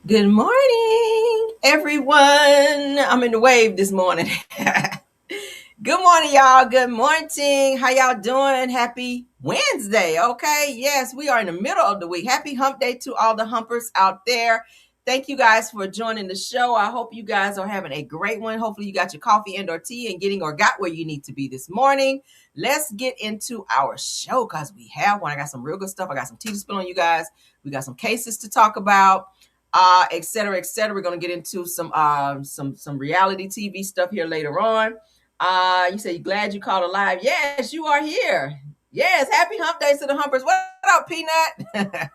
Good morning, everyone. I'm in the wave this morning. Good morning, y'all. Good morning. How y'all doing? Happy Wednesday. Okay. Yes, we are in the middle of the week. Happy hump day to all the humpers out there. Thank you guys for joining the show. I hope you guys are having a great one. Hopefully you got your coffee and or tea and getting or got where you need to be this morning. Let's get into our show because we have one. I got some real good stuff. I got some tea to spill on you guys. We got some cases to talk about, et cetera, et cetera. We're going to get into some reality TV stuff here later on. You say you're glad you called alive. Yes, you are here. Yes, happy hump days to the humpers. What up, Peanut?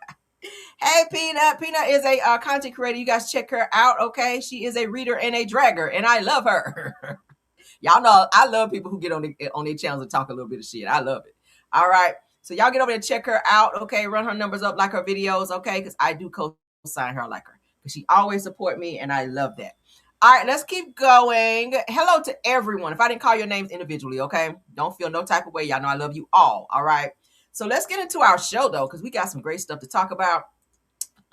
Hey, Peanut. Peanut is a content creator. You guys check her out, okay? She is a reader and a dragger, and I love her. Y'all know I love people who get on their channels and talk a little bit of shit. I love it. All right. So y'all get over there and check her out, okay? Run her numbers up, like her videos, okay? Because I do co-sign her like her. Because she always support me, and I love that. All right, let's keep going. Hello to everyone. If I didn't call your names individually, okay? Don't feel no type of way. Y'all know I love you all, all right? So let's get into our show, though, because we got some great stuff to talk about.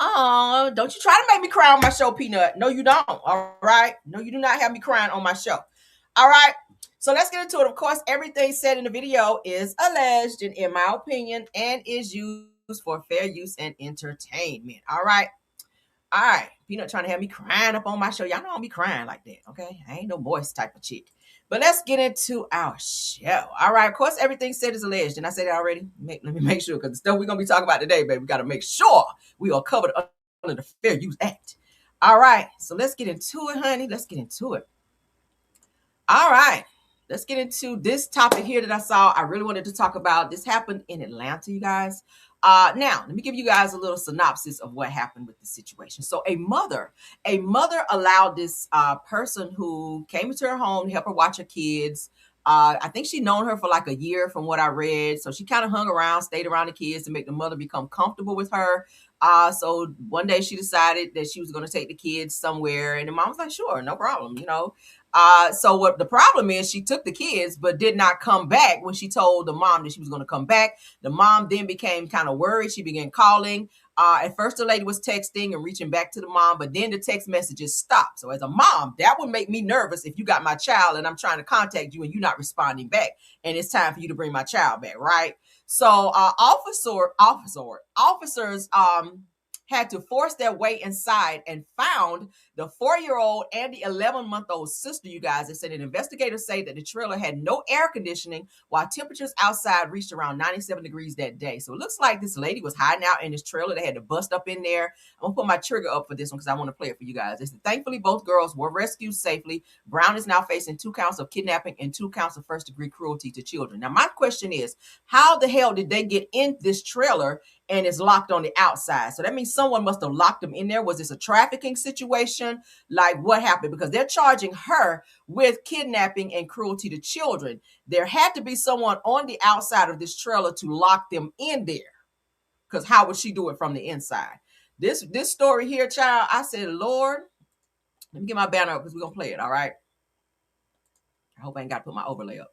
Oh, don't you try to make me cry on my show, Peanut. No, you don't, all right? No, you do not have me crying on my show. All right, so let's get into it. Of course, everything said in the video is alleged and in my opinion and is used for fair use and entertainment, all right? All right, Peanut trying to have me crying up on my show. Y'all know I don't be crying like that, okay? I ain't no moist type of chick. But let's get into our show. All right, of course, everything said is alleged. Didn't I say that already? Let me make sure, because the stuff we're going to be talking about today, baby, we got to make sure we are covered under the Fair Use Act. All right, so let's get into it, honey. Let's get into it. All right, let's get into this topic here that I saw. I really wanted to talk about. This happened in Atlanta, you guys. Now, let me give you guys a little synopsis of what happened with the situation. So a mother allowed this person who came into her home to help her watch her kids. I think she'd known her for like a year from what I read. So she kind of hung around, stayed around the kids to make the mother become comfortable with her. So one day she decided that she was going to take the kids somewhere. And the mom was like, sure, no problem, you know. So what the problem is, she took the kids, but did not come back when she told the mom that she was going to come back. The mom then became kind of worried. She began calling. At first, the lady was texting and reaching back to the mom, but then the text messages stopped. So as a mom, that would make me nervous if you got my child and I'm trying to contact you and you're not responding back. And it's time for you to bring my child back, right? So officers had to force their way inside and found the 4-year-old and the 11-month-old sister, you guys. They said that investigators say that the trailer had no air conditioning while temperatures outside reached around 97 degrees that day. So it looks like this lady was hiding out in this trailer. They had to bust up in there. I'm going to put my trigger up for this one because I want to play it for you guys. They said, thankfully, both girls were rescued safely. Brown is now facing 2 counts of kidnapping and 2 counts of first-degree cruelty to children. Now, my question is, how the hell did they get in this trailer and it's locked on the outside? So that means someone must have locked them in there. Was this a trafficking situation? Like, what happened? Because they're charging her with kidnapping and cruelty to children. There had to be someone on the outside of this trailer to lock them in there. Because how would she do it from the inside? This story here, child, I said, Lord, let me get my banner up because we're going to play it, all right? I hope I ain't got to put my overlay up.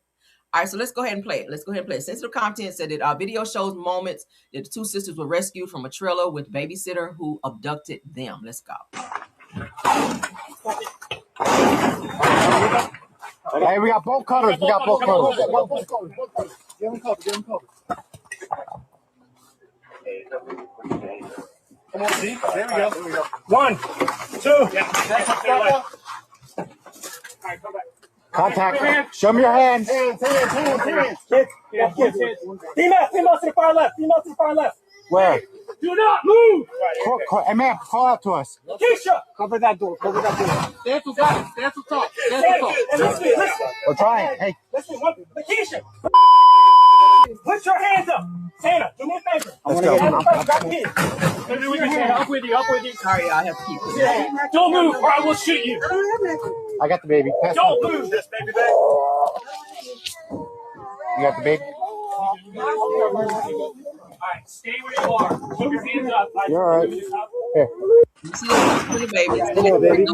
All right, so let's go ahead and play it. Sensitive content said that video shows moments that the 2 sisters were rescued from a trailer with babysitter who abducted them. Let's go. Hey, we got both cutters. Give them cover. Come on, see? There we go. 1, 2. All right, come back. Contact. Show me your hands. Hands. Kids. Female to the far left. Where? Do not move! Hey, man, call out to us. Keisha! Cover that door. Stand to talk. Listen. We're trying. Hey. Listen, Keisha! Put your hands up. Santa, do me a favor. Let's go. Maybe we can stand up with you. Sorry, I have to keep it. Don't move or I will shoot you. I got the baby. Don't move this baby back. You got the baby? All right, stay where you are. Put your hands up. You're all right. Here. See the babies. Come on, baby.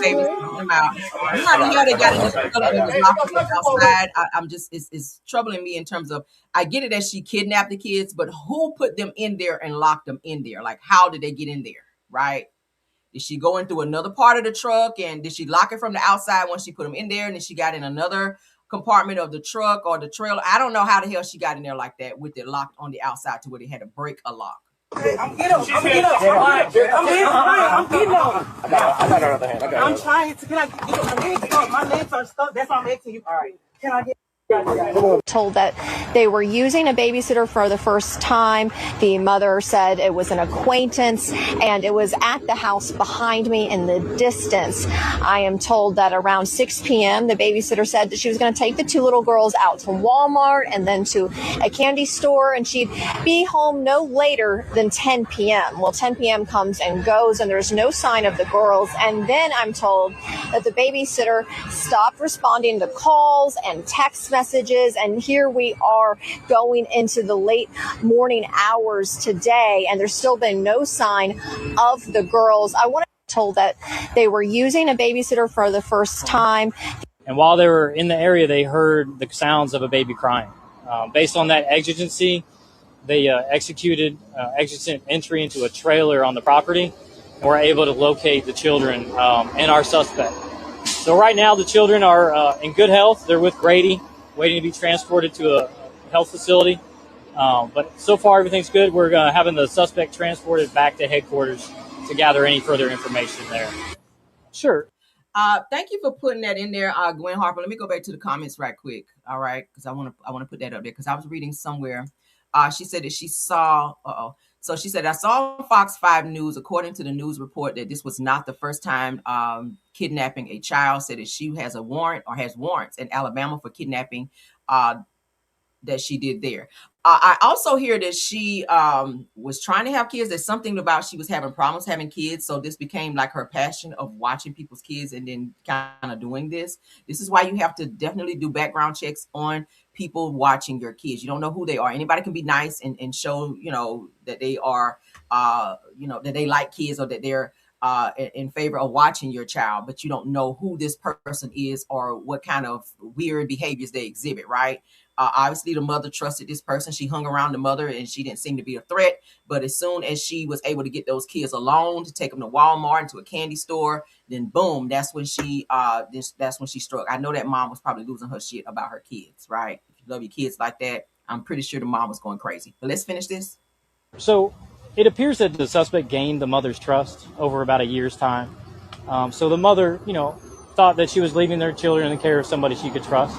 Babies, them out. You know how they got in this trailer and was locking them outside. I'm just, it's troubling me in terms of, I get it that she kidnapped the kids, but who put them in there and locked them in there? Like, how did they get in there? right? Did she go in through another part of the truck, and did she lock it from the outside once she put them in there, and then she got in another compartment of the truck or the trailer? I don't know how the hell she got in there like that with it locked on the outside to where they had to break a lock. I'm getting up. I'm getting up. I'm getting up. I got her other hand. I'm trying to. Can I get up? My legs stuck. My legs are stuck. That's why I'm asking you. All right. Can I get? Told that they were using a babysitter for the first time. The mother said it was an acquaintance, and it was at the house behind me in the distance. I am told that around 6 p.m., the babysitter said that she was going to take the two little girls out to Walmart and then to a candy store, and she'd be home no later than 10 p.m. Well, 10 p.m. comes and goes, and there's no sign of the girls. And then I'm told that the babysitter stopped responding to calls and text messages, and here we are going into the late morning hours today, and there's still been no sign of the girls. I want to be told that they were using a babysitter for the first time. And while they were in the area, they heard the sounds of a baby crying. Based on that exigency, they executed exigent entry into a trailer on the property and were able to locate the children and our suspect. So right now, the children are in good health. They're with Grady, waiting to be transported to a health facility. But so far, everything's good. We're having the suspect transported back to headquarters to gather any further information there. Sure. Thank you for putting that in there, Gwen Harper. Let me go back to the comments right quick. All right, because I want to put that up there because I was reading somewhere. She said that she saw. So she said, I saw on Fox 5 News, according to the news report, that this was not the first time kidnapping a child. Said that she has a warrant or has warrants in Alabama for kidnapping that she did there. I also hear that she was trying to have kids. There's something about she was having problems having kids. So this became like her passion of watching people's kids and then kind of doing this. This is why you have to definitely do background checks on people watching your kids. You don't know who they are. Anybody can be nice and show, that they are, that they like kids or that they're in favor of watching your child, but you don't know who this person is or what kind of weird behaviors they exhibit, right? Obviously, the mother trusted this person. She hung around the mother and she didn't seem to be a threat. But as soon as she was able to get those kids alone to take them to Walmart and to a candy store, then boom, that's when she struck. I know that mom was probably losing her shit about her kids, right? If you love your kids like that, I'm pretty sure the mom was going crazy. But let's finish this. So it appears that the suspect gained the mother's trust over about a year's time. So the mother, thought that she was leaving their children in the care of somebody she could trust.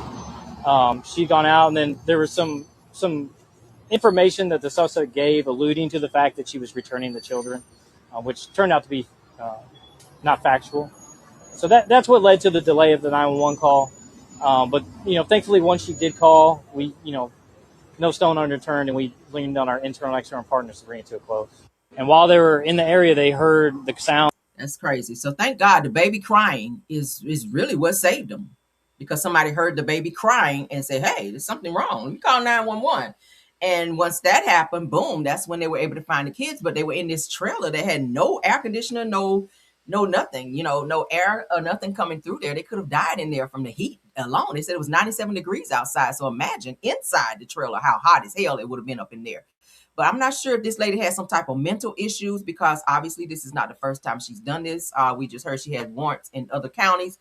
She'd gone out, and then there was some information that the suspect gave alluding to the fact that she was returning the children, which turned out to be not factual. So that's what led to the delay of the 911 call. But thankfully, once she did call, we, no stone unturned, and we leaned on our internal and external partners to bring it to a close. And while they were in the area, they heard the sound. That's crazy. So thank God the baby crying is really what saved them. Because somebody heard the baby crying and said, hey, there's something wrong. Let me call 911. And once that happened, boom, that's when they were able to find the kids. But they were in this trailer that had no air conditioner, no nothing, no air or nothing coming through there. They could have died in there from the heat alone. They said it was 97 degrees outside. So imagine inside the trailer how hot as hell it would have been up in there. But I'm not sure if this lady has some type of mental issues because obviously this is not the first time she's done this. We just heard she had warrants in other counties.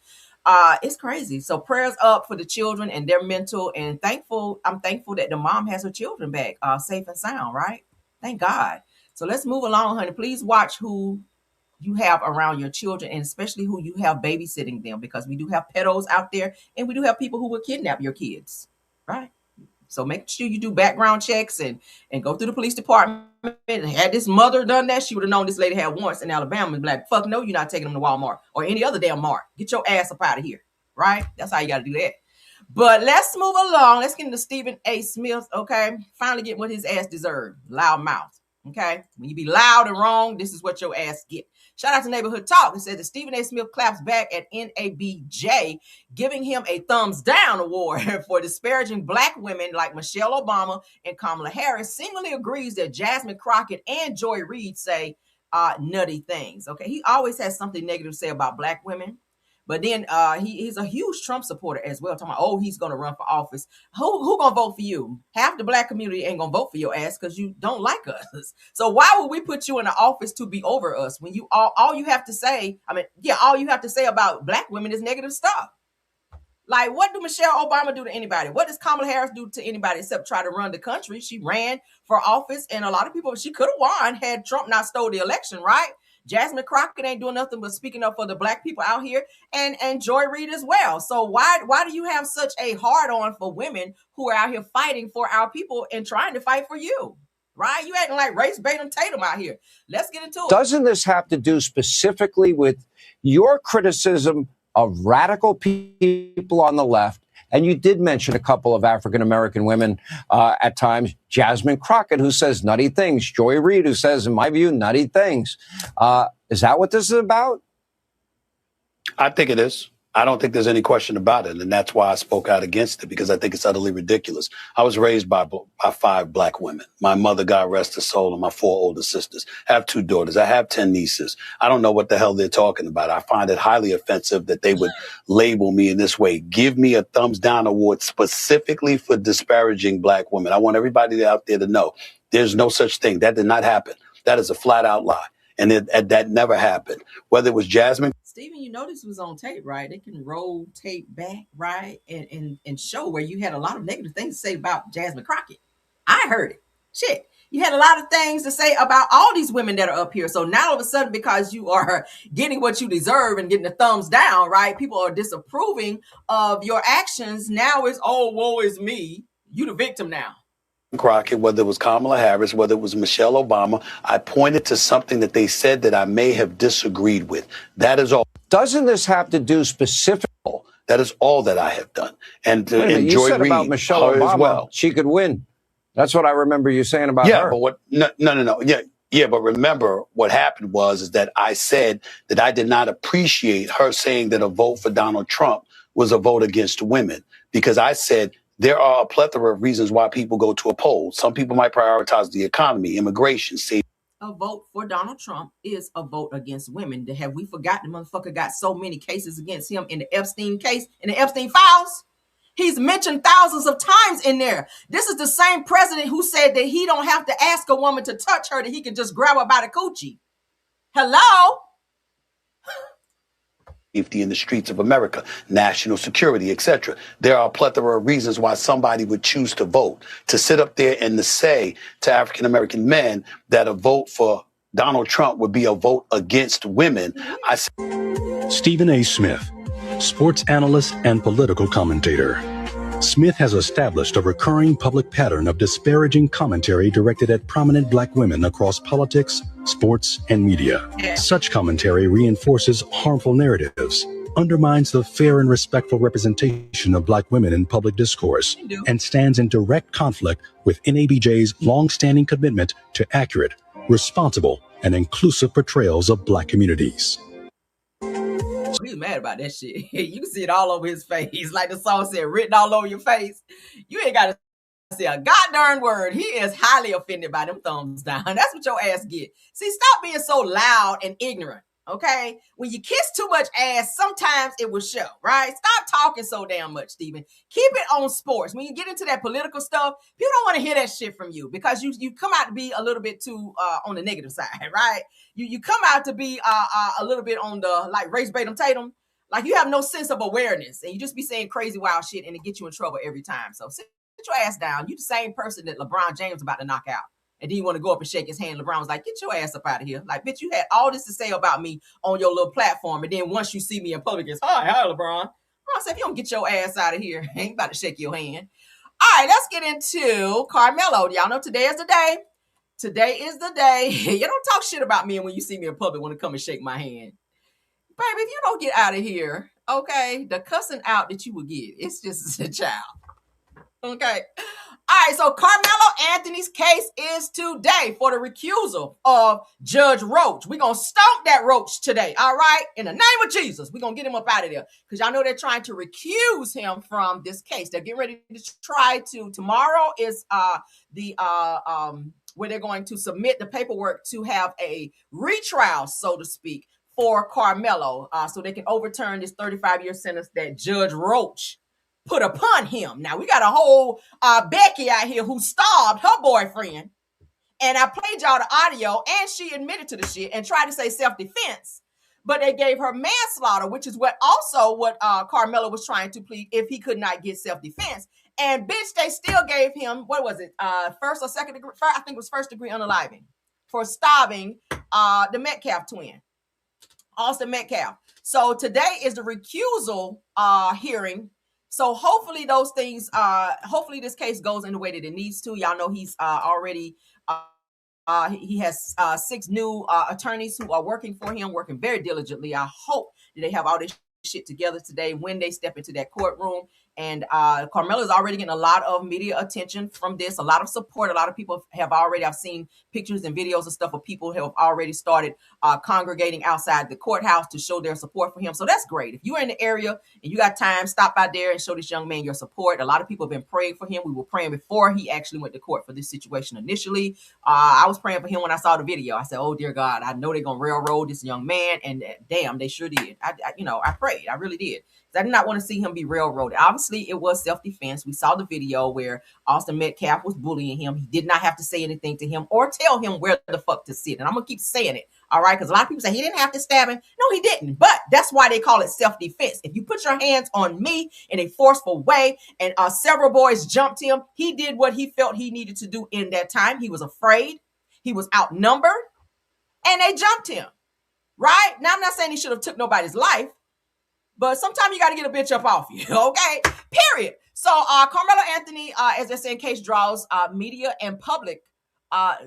It's crazy. So prayers up for the children and their mental, and I'm thankful that the mom has her children back, safe and sound, right? Thank God. So let's move along, honey. Please watch who you have around your children and especially who you have babysitting them, because we do have pedos out there and we do have people who will kidnap your kids, right? So make sure you do background checks and go through the police department. Had this mother done that, she would have known this lady had warrants in Alabama and be like, fuck no, you're not taking them to Walmart or any other damn mart. Get your ass up out of here, right? That's how you got to do that. But let's move along. Let's get into Stephen A. Smith, okay? Finally get what his ass deserved. Loud mouth, okay? When you be loud and wrong, this is what your ass get. Shout out to Neighborhood Talk. It says that Stephen A. Smith claps back at NABJ, giving him a thumbs down award for disparaging black women like Michelle Obama and Kamala Harris. Seemingly agrees that Jasmine Crockett and Joy Reid say nutty things. Okay, he always has something negative to say about black women, But then he's a huge Trump supporter as well. Talking about, oh, he's gonna run for office. Who gonna vote for you? Half the black community ain't gonna vote for your ass because you don't like us. So why would we put you in the office to be over us when you all you have to say? I mean, yeah, all you have to say about black women is negative stuff. Like, what do Michelle Obama do to anybody? What does Kamala Harris do to anybody except try to run the country? She ran for office, and a lot of people, she could have won had Trump not stole the election, right? Jasmine Crockett ain't doing nothing but speaking up for the black people out here, and Joy Reid as well. So why do you have such a hard on for women who are out here fighting for our people and trying to fight for you? Right? You acting like race Batum Tatum out here. Let's get into it. Doesn't this have to do specifically with your criticism of radical people on the left? And you did mention a couple of African-American women at times, Jasmine Crockett, who says nutty things, Joy Reid, who says, in my view, nutty things. Is that what this is about? I think it is. I don't think there's any question about it. And that's why I spoke out against it, because I think it's utterly ridiculous. I was raised by 5 black women. My mother, God rest her soul, and my 4 older sisters. I have 2 daughters. I have 10 nieces. I don't know what the hell they're talking about. I find it highly offensive that they would label me in this way. Give me a thumbs down award specifically for disparaging black women. I want everybody out there to know there's no such thing. That did not happen. That is a flat out lie. And that never happened. Whether it was Jasmine. Stephen, you know this was on tape, right? They can roll tape back, right? And show where you had a lot of negative things to say about Jasmine Crockett. I heard it. Shit. You had a lot of things to say about all these women that are up here. So now all of a sudden, because you are getting what you deserve and getting the thumbs down, right? People are disapproving of your actions. Now it's, oh, woe is me. You the victim now. Crockett, whether it was Kamala Harris, whether it was Michelle Obama, I pointed to something that they said that I may have disagreed with. That is all. Doesn't this have to do specifically? That is all that I have done. And you Joy said Reid, about Michelle Obama, as well. She could win. That's what I remember you saying about her. Yeah, but what? No. Yeah, but remember what happened is that I said that I did not appreciate her saying that a vote for Donald Trump was a vote against women, because I said there are a plethora of reasons why people go to a poll. Some people might prioritize the economy, immigration, safety. A vote for Donald Trump is a vote against women. Have we forgotten the motherfucker got so many cases against him in the Epstein case, in the Epstein files? He's mentioned thousands of times in there. This is the same president who said that he don't have to ask a woman to touch her, that he can just grab her by the coochie. Hello? Safety in the streets of America, national security, etc. There are a plethora of reasons why somebody would choose to vote. To sit up there and to say to African-American men that a vote for Donald Trump would be a vote against women. Stephen A. Smith, sports analyst and political commentator. Smith has established a recurring public pattern of disparaging commentary directed at prominent black women across politics, sports, and media. Such commentary reinforces harmful narratives, undermines the fair and respectful representation of black women in public discourse, and stands in direct conflict with NABJ's long-standing commitment to accurate, responsible, and inclusive portrayals of black communities. He's mad about that shit. You can see it all over his face. Like the song said, written all over your face. You ain't got to say a goddamn word. He is highly offended by them thumbs down. That's what your ass get. See, stop being so loud and ignorant, okay? When you kiss too much ass, sometimes it will show, right? Stop talking so damn much, Stephen. Keep it on sports. When you get into that political stuff, people don't want to hear that shit from you because you come out to be a little bit too on the negative side, right? You come out to be a little bit on the, like, race Batum Tatum. Like, you have no sense of awareness, and you just be saying crazy wild shit, and it gets you in trouble every time. So sit your ass down. You the same person that LeBron James about to knock out. And then you want to go up and shake his hand. LeBron was like, get your ass up out of here. Like, bitch, you had all this to say about me on your little platform. And then once you see me in public, it's, hi, LeBron. LeBron said, if you don't get your ass out of here, I ain't about to shake your hand. All right, let's get into Karmelo. Y'all know today is the day. Today is the day. You don't talk shit about me when you see me in public when to come and shake my hand. Baby, if you don't get out of here, okay, the cussing out that you will get, it's just a child. Okay. All right, so Karmelo Anthony's case is today for the recusal of Judge Roach. We're going to stomp that Roach today, all right? In the name of Jesus, we're going to get him up out of there because y'all know they're trying to recuse him from this case. They're getting ready to try to, tomorrow is where they're going to submit the paperwork to have a retrial, so to speak, for Karmelo, so they can overturn this 35-year sentence that Judge Roach put upon him. Now, we got a whole Becky out here who starved her boyfriend, and I played y'all the audio, and she admitted to the shit and tried to say self-defense, but they gave her manslaughter, which is what Karmelo was trying to plead if he could not get self-defense. And bitch, they still gave him, what was it, first or second degree, I think it was first degree unaliving for starving the Metcalf twin, Austin Metcalf. So today is the recusal hearing. So hopefully those things, hopefully this case goes in the way that it needs to. Y'all know he's already, he has 6 new attorneys who are working for him, working very diligently. I hope that they have all this shit together today when they step into that courtroom. And Karmelo is already getting a lot of media attention from this, a lot of support. A lot of people have already, I've seen pictures and videos and stuff of people who have already started congregating outside the courthouse to show their support for him. So that's great. If you're in the area and you got time, stop by there and show this young man your support. A lot of people have been praying for him. We were praying before he actually went to court for this situation initially. I was praying for him when I saw the video. I said, oh, dear God, I know they're going to railroad this young man. And damn, they sure did. I prayed. I really did. I did not want to see him be railroaded. Obviously, it was self-defense. We saw the video where Austin Metcalf was bullying him. He did not have to say anything to him or tell him where the fuck to sit. And I'm going to keep saying it, all right? Because a lot of people say he didn't have to stab him. No, he didn't. But that's why they call it self-defense. If you put your hands on me in a forceful way and several boys jumped him, he did what he felt he needed to do in that time. He was afraid. He was outnumbered. And they jumped him, right? Now, I'm not saying he should have took nobody's life, but sometimes you got to get a bitch up off you, okay? Period. So Karmelo Anthony, as I said, case draws media and public,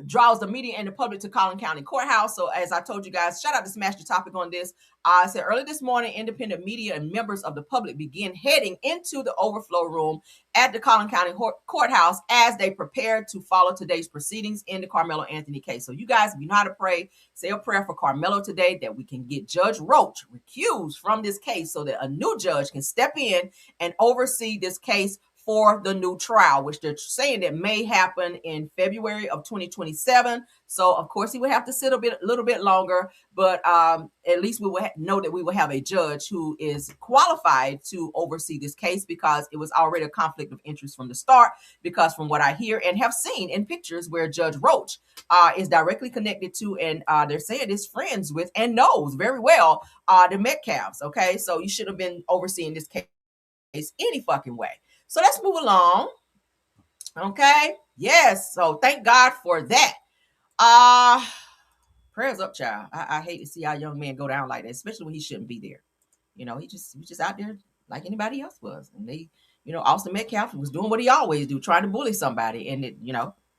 draws the media and the public to Collin County Courthouse. So as I told you guys, shout out to Smash the Topic on this. I said early this morning, independent media and members of the public began heading into the overflow room at the Collin County Courthouse as they prepared to follow today's proceedings in the Karmelo Anthony case. So you guys, if you know how to pray, say a prayer for Karmelo today that we can get Judge Roach recused from this case so that a new judge can step in and oversee this case for the new trial, which they're saying that may happen in February of 2027. So, of course, he would have to sit a little bit longer, but at least we will know that we will have a judge who is qualified to oversee this case because it was already a conflict of interest from the start. Because from what I hear and have seen in pictures where Judge Roach is directly connected to, and they're saying is friends with and knows very well the Metcalfs. Okay, so you should have been overseeing this case any fucking way. So let's move along. Okay. Yes. So thank God for that. Prayers up, child. I hate to see our young man go down like that, especially when he shouldn't be there. You know, he was just out there like anybody else was. And they, Austin Metcalf was doing what he always do, trying to bully somebody. And it,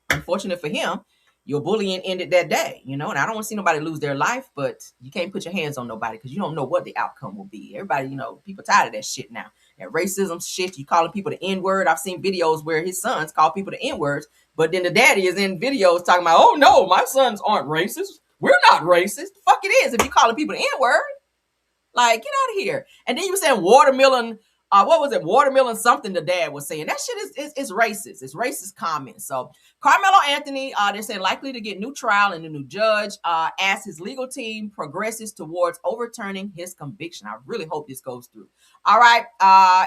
unfortunate for him, your bullying ended that day, and I don't want to see nobody lose their life, but you can't put your hands on nobody because you don't know what the outcome will be. Everybody, people tired of that shit now. That racism shit, you calling people the N-word. I've seen videos where his sons call people the N-words, but then the daddy is in videos talking about, oh no, my sons aren't racist. We're not racist. The fuck it is if you calling people the N-word. Like, get out of here. And then you were saying watermelon, what was it? Watermelon something the dad was saying. That shit is racist. It's racist comments. So Karmelo Anthony, they're saying likely to get new trial and a new judge as his legal team progresses towards overturning his conviction. I really hope this goes through. All right.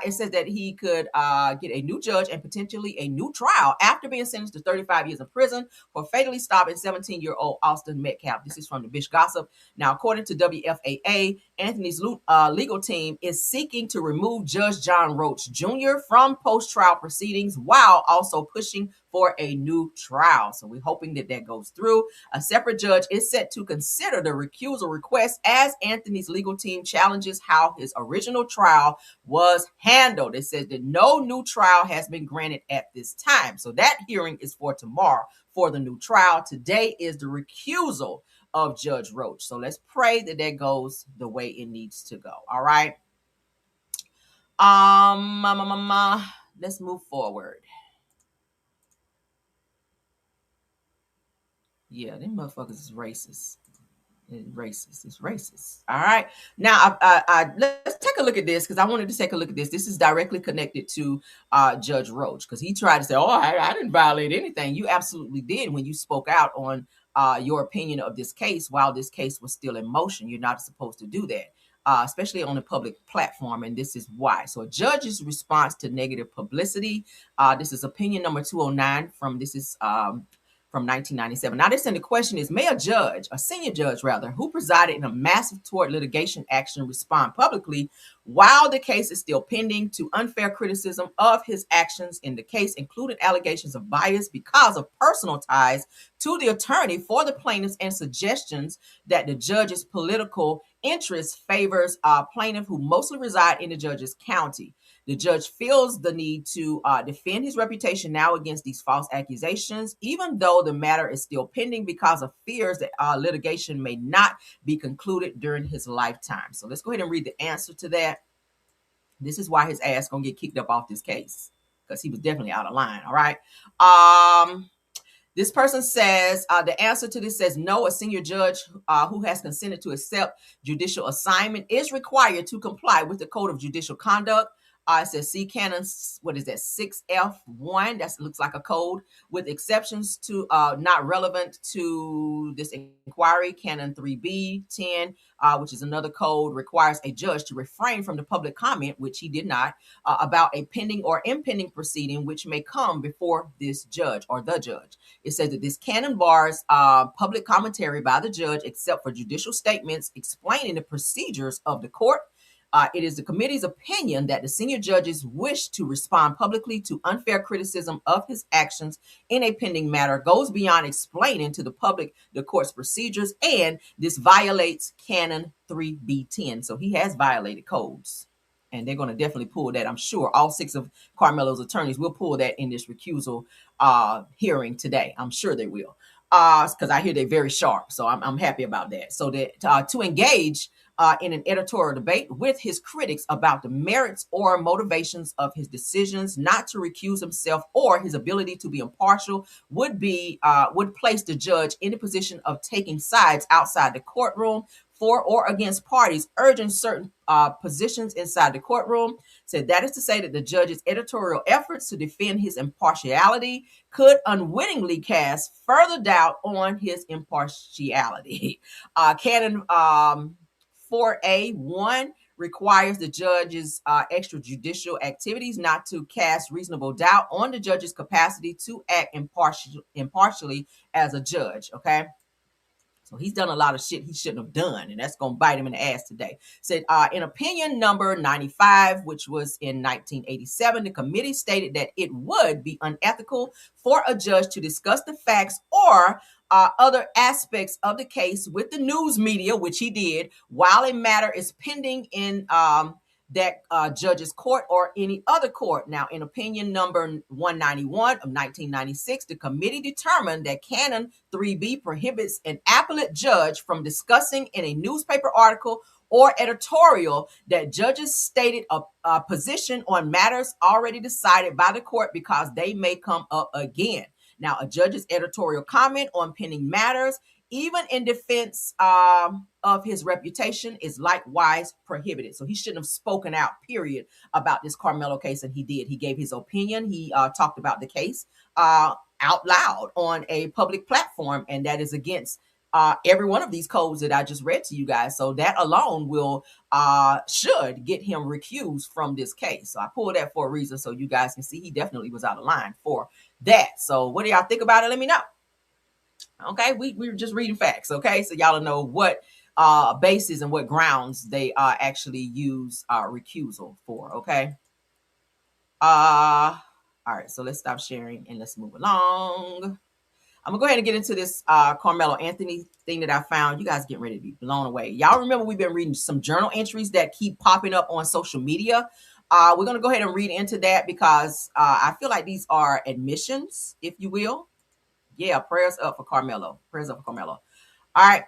It says that he could get a new judge and potentially a new trial after being sentenced to 35 years in prison for fatally stopping 17-year-old Austin Metcalf. This is from the Bish Gossip. Now, according to WFAA, Anthony's legal team is seeking to remove Judge John Roach Jr. from post-trial proceedings while also pushing for a new trial. So we're hoping that goes through. A separate judge is set to consider the recusal request as Anthony's legal team challenges how his original trial was handled. It says that no new trial has been granted at this time. So that hearing is for tomorrow for the new trial. Today is the recusal of Judge Roach. So let's pray that goes the way it needs to go. All right. Let's move forward. Yeah, them motherfuckers is racist. It's racist. All right. Now, let's take a look at this because I wanted to take a look at this. This is directly connected to Judge Roach because he tried to say, oh, I didn't violate anything. You absolutely did when you spoke out on your opinion of this case while this case was still in motion. You're not supposed to do that, especially on a public platform, and this is why. So a judge's response to negative publicity. This is opinion number 209 from 1997. Now, the question is, may a judge, a senior judge rather, who presided in a massive tort litigation action respond publicly while the case is still pending to unfair criticism of his actions in the case, including allegations of bias because of personal ties to the attorney for the plaintiffs and suggestions that the judge's political interest favors plaintiff who mostly reside in the judge's county. The judge feels the need to defend his reputation now against these false accusations, even though the matter is still pending because of fears that litigation may not be concluded during his lifetime. So let's go ahead and read the answer to that. This is why his ass gonna get kicked up off this case, because he was definitely out of line. All right. This person says the answer to this says no. A senior judge who has consented to accept judicial assignment is required to comply with the Code of Judicial Conduct. It says C Canon, what is that, 6F1? That looks like a code, with exceptions to not relevant to this inquiry. Canon 3B10, which is another code, requires a judge to refrain from the public comment, which he did not, about a pending or impending proceeding which may come before this judge or the judge. It says that this canon bars public commentary by the judge except for judicial statements explaining the procedures of the court. It is the committee's opinion that the senior judge's wish to respond publicly to unfair criticism of his actions in a pending matter goes beyond explaining to the public the court's procedures, and this violates Canon 3B10. So he has violated codes, and they're going to definitely pull that. I'm sure all 6 of Karmelo's attorneys will pull that in this recusal hearing today. I'm sure they will, because I hear they're very sharp. So I'm happy about that. So that to engage in an editorial debate with his critics about the merits or motivations of his decisions not to recuse himself or his ability to be impartial would place the judge in the position of taking sides outside the courtroom for or against parties urging certain positions inside the courtroom. Said that is to say that the judge's editorial efforts to defend his impartiality could unwittingly cast further doubt on his impartiality. Canon 4A1 requires the judge's extrajudicial activities not to cast reasonable doubt on the judge's capacity to act impartially as a judge. Okay. So he's done a lot of shit he shouldn't have done, and that's going to bite him in the ass today. Said in opinion number 95, which was in 1987, the committee stated that it would be unethical for a judge to discuss the facts or other aspects of the case with the news media, which he did, while a matter is pending in that judge's court or any other court. Now, in opinion number 191 of 1996, the committee determined that Canon 3B prohibits an appellate judge from discussing in a newspaper article or editorial that judges stated a position on matters already decided by the court because they may come up again. Now, a judge's editorial comment on pending matters, even in defense of his reputation, is likewise prohibited. So he shouldn't have spoken out, period, about this Karmelo case, and he did. He gave his opinion. He talked about the case out loud on a public platform, and that is against every one of these codes that I just read to you guys. So that alone should get him recused from this case. So I pulled that for a reason, so you guys can see he definitely was out of line for that. So what do y'all think about it? Let me know. Okay, we're just reading facts. Okay, so y'all know what basis and what grounds they actually use recusal for. Okay. All right, so let's stop sharing and let's move along. I'm gonna go ahead and get into this Carmelo Anthony thing that I found. You guys getting ready to be blown away. Y'all remember we've been reading some journal entries that keep popping up on social media. We're gonna go ahead and read into that because I feel like these are admissions, if you will. Yeah, prayers up for Karmelo. Prayers up for Karmelo. All right.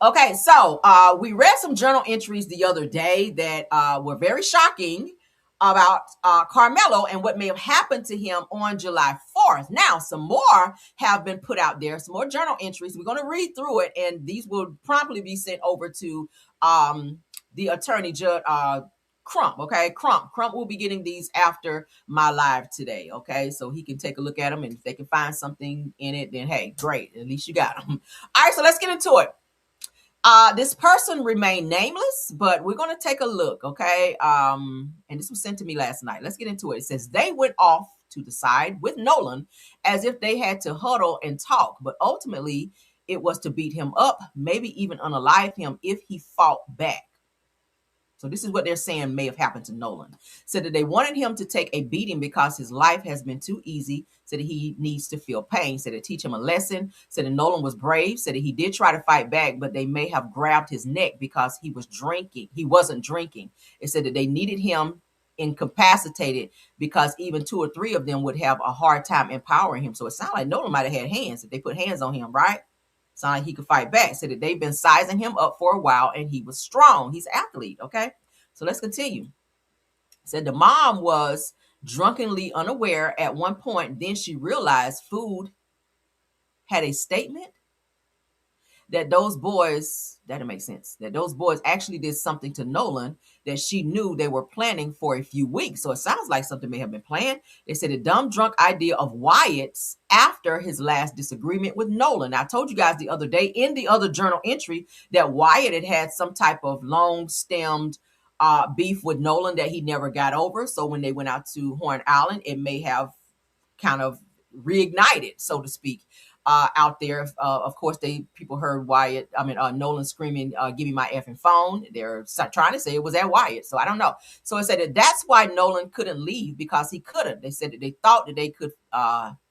Okay, so we read some journal entries the other day that were very shocking about Karmelo and what may have happened to him on July 4th. Now, some more have been put out there, some more journal entries. We're going to read through it, and these will promptly be sent over to the attorney, Crump, okay? Crump will be getting these after my live today, okay? So he can take a look at them, and if they can find something in it, then hey, great. At least you got them. All right, so let's get into it. This person remained nameless, but we're going to take a look, okay? And this was sent to me last night. Let's get into it. It says they went off to the side with Nolan as if they had to huddle and talk, but ultimately it was to beat him up, maybe even unalive him if he fought back. So this is what they're saying may have happened to Nolan. Said that they wanted him to take a beating because his life has been too easy. Said that he needs to feel pain. Said to teach him a lesson. Said that Nolan was brave. Said that he did try to fight back, but they may have grabbed his neck because he was drinking. He wasn't drinking. It said that they needed him incapacitated because even 2 or 3 of them would have a hard time empowering him. So it sounded like Nolan might have had hands if they put hands on him, right? Sound like he could fight back. Said that they've been sizing him up for a while and he was strong. He's an athlete, okay? So let's continue. Said the mom was drunkenly unaware at one point. Then she realized food had a statement that those boys, that'll make sense, that those boys actually did something to Nolan that she knew they were planning for a few weeks. So it sounds like something may have been planned. They said a dumb drunk idea of Wyatt's after his last disagreement with Nolan. I told you guys the other day in the other journal entry that Wyatt had some type of long-stemmed beef with Nolan that he never got over. So when they went out to Horn Island, it may have kind of reignited, so to speak, out there. Of course, people heard Nolan screaming, "Give me my effing phone." They're trying to say it was at Wyatt, so I don't know. So it said that that's why Nolan couldn't leave because he couldn't. They said that they thought that they could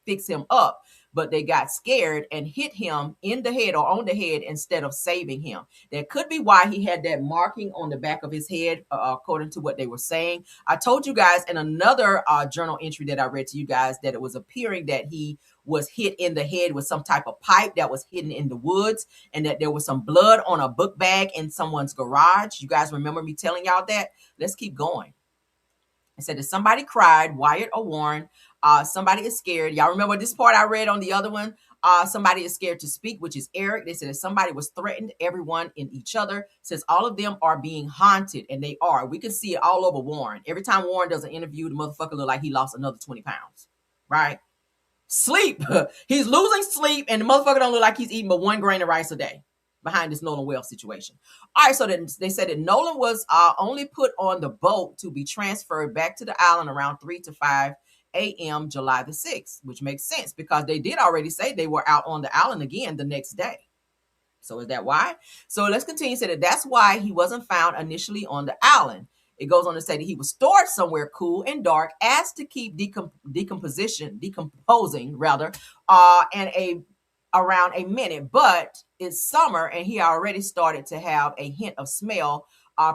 fix him up, but they got scared and hit him in the head or on the head instead of saving him. That could be why he had that marking on the back of his head, according to what they were saying. I told you guys in another journal entry that I read to you guys that it was appearing that he was hit in the head with some type of pipe that was hidden in the woods, and that there was some blood on a book bag in someone's garage. You guys remember me telling y'all that? Let's keep going. It said that somebody cried, Wyatt or Warren. Somebody is scared. Y'all remember this part I read on the other one? Somebody is scared to speak, which is Eric. They said that somebody was threatened, everyone in each other. Says all of them are being haunted, and they are. We can see it all over Warren. Every time Warren does an interview, the motherfucker look like he lost another 20 pounds, right? Sleep. He's losing sleep, and the motherfucker don't look like he's eating but 1 grain of rice a day behind this Nolan Wells situation. All right, so then they said that Nolan was only put on the boat to be transferred back to the island around 3 to 5 a.m. July the 6th, which makes sense because they did already say they were out on the island again the next day. So is that why? So let's continue to say that that's why he wasn't found initially on the island. It goes on to say that he was stored somewhere cool and dark as to keep decomposing and around a minute. But it's summer and he already started to have a hint of smell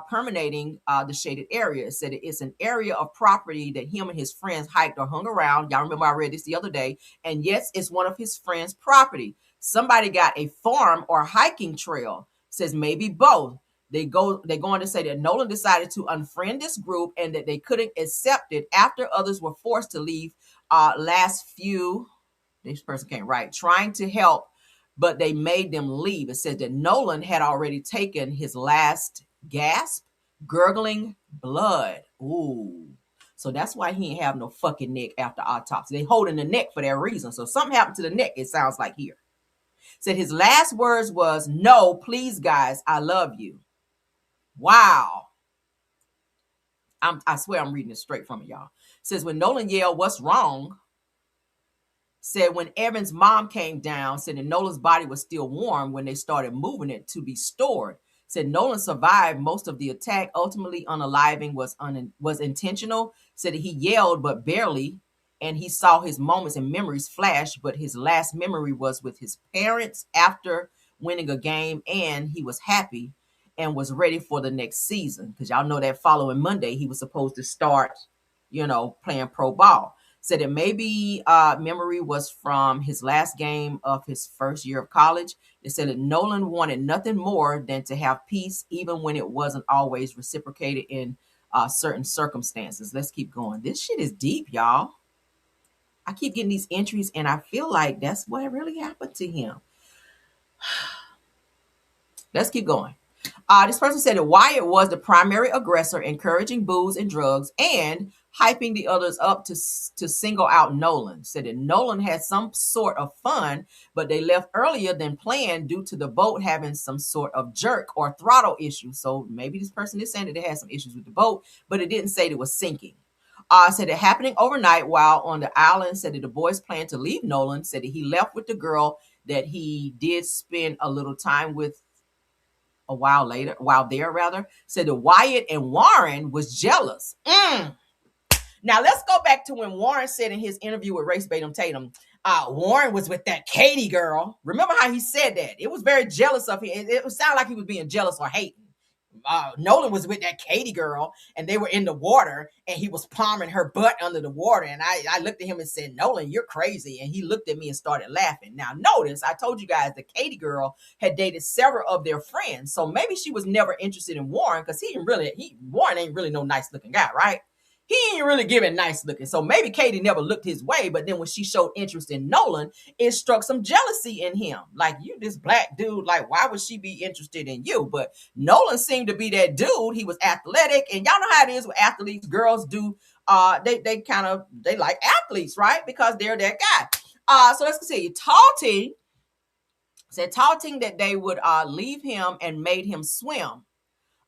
permeating the shaded area. It said it's an area of property that him and his friends hiked or hung around. Y'all remember I read this the other day. And yes, it's one of his friends' property. Somebody got a farm or hiking trail. Says maybe both. They're going to say that Nolan decided to unfriend this group and that they couldn't accept it after others were forced to leave this person can't write, trying to help, but they made them leave. It says that Nolan had already taken his last gasp, gurgling blood. Ooh. So that's why he ain't have no fucking neck after autopsy. They holding the neck for that reason. So something happened to the neck, it sounds like here. Said his last words was, "No, please, guys, I love you." Wow. I swear I'm reading it straight from it, y'all. Says when Nolan yelled, "What's wrong?" Said when Evan's mom came down, said that Nolan's body was still warm when they started moving it to be stored. Said Nolan survived most of the attack. Ultimately, unaliving was intentional. Said that he yelled, but barely. And he saw his moments and memories flash, but his last memory was with his parents after winning a game, and he was happy and was ready for the next season. Because y'all know that following Monday, he was supposed to start, playing pro ball. Said that maybe memory was from his last game of his first year of college. It said that Nolan wanted nothing more than to have peace, even when it wasn't always reciprocated in certain circumstances. Let's keep going. This shit is deep, y'all. I keep getting these entries, and I feel like that's what really happened to him. Let's keep going. This person said that Wyatt was the primary aggressor, encouraging booze and drugs and hyping the others up to single out Nolan. Said that Nolan had some sort of fun, but they left earlier than planned due to the boat having some sort of jerk or throttle issue. So maybe this person is saying that they had some issues with the boat, but it didn't say it was sinking. Said it happening overnight while on the island. Said that the boys planned to leave Nolan. Said that he left with the girl that he did spend a little time with a while there rather. Said that Wyatt and Warren was jealous. Now let's go back to when Warren said in his interview with Race Batum Tatum, Warren was with that Katie girl. Remember how he said that? It was very jealous of him. It sounded like he was being jealous or hating. Nolan was with that Katie girl and they were in the water and he was palming her butt under the water. And I looked at him and said, Nolan, you're crazy. And he looked at me and started laughing. Now notice, I told you guys the Katie girl had dated several of their friends. So maybe she was never interested in Warren because Warren ain't really no nice looking guy, right? He ain't really giving nice looking. So maybe Katie never looked his way, but then when she showed interest in Nolan, it struck some jealousy in him. Like, you this black dude, like, why would she be interested in you? But Nolan seemed to be that dude. He was athletic, and y'all know how it is with athletes. Girls do, they like athletes, right? Because they're that guy. So let's continue. Talting that they would leave him and made him swim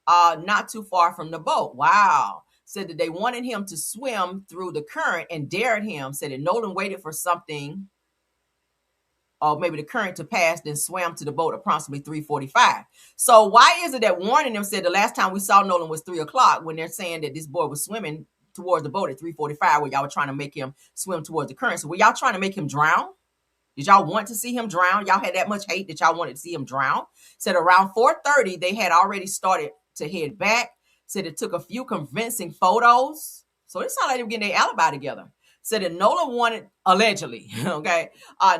not too far from the boat. Wow. Said that they wanted him to swim through the current and dared him. Said that Nolan waited for something, or maybe the current to pass, then swam to the boat approximately 3:45. So why is it that Warren and them said the last time we saw Nolan was 3 o'clock when they're saying that this boy was swimming towards the boat at 3:45 where y'all were trying to make him swim towards the current? So were y'all trying to make him drown? Did y'all want to see him drown? Y'all had that much hate that y'all wanted to see him drown? Said around 4:30, they had already started to head back. Said it took a few convincing photos. So it sounded like they were getting their alibi together. Said that Nolan wanted, allegedly, okay,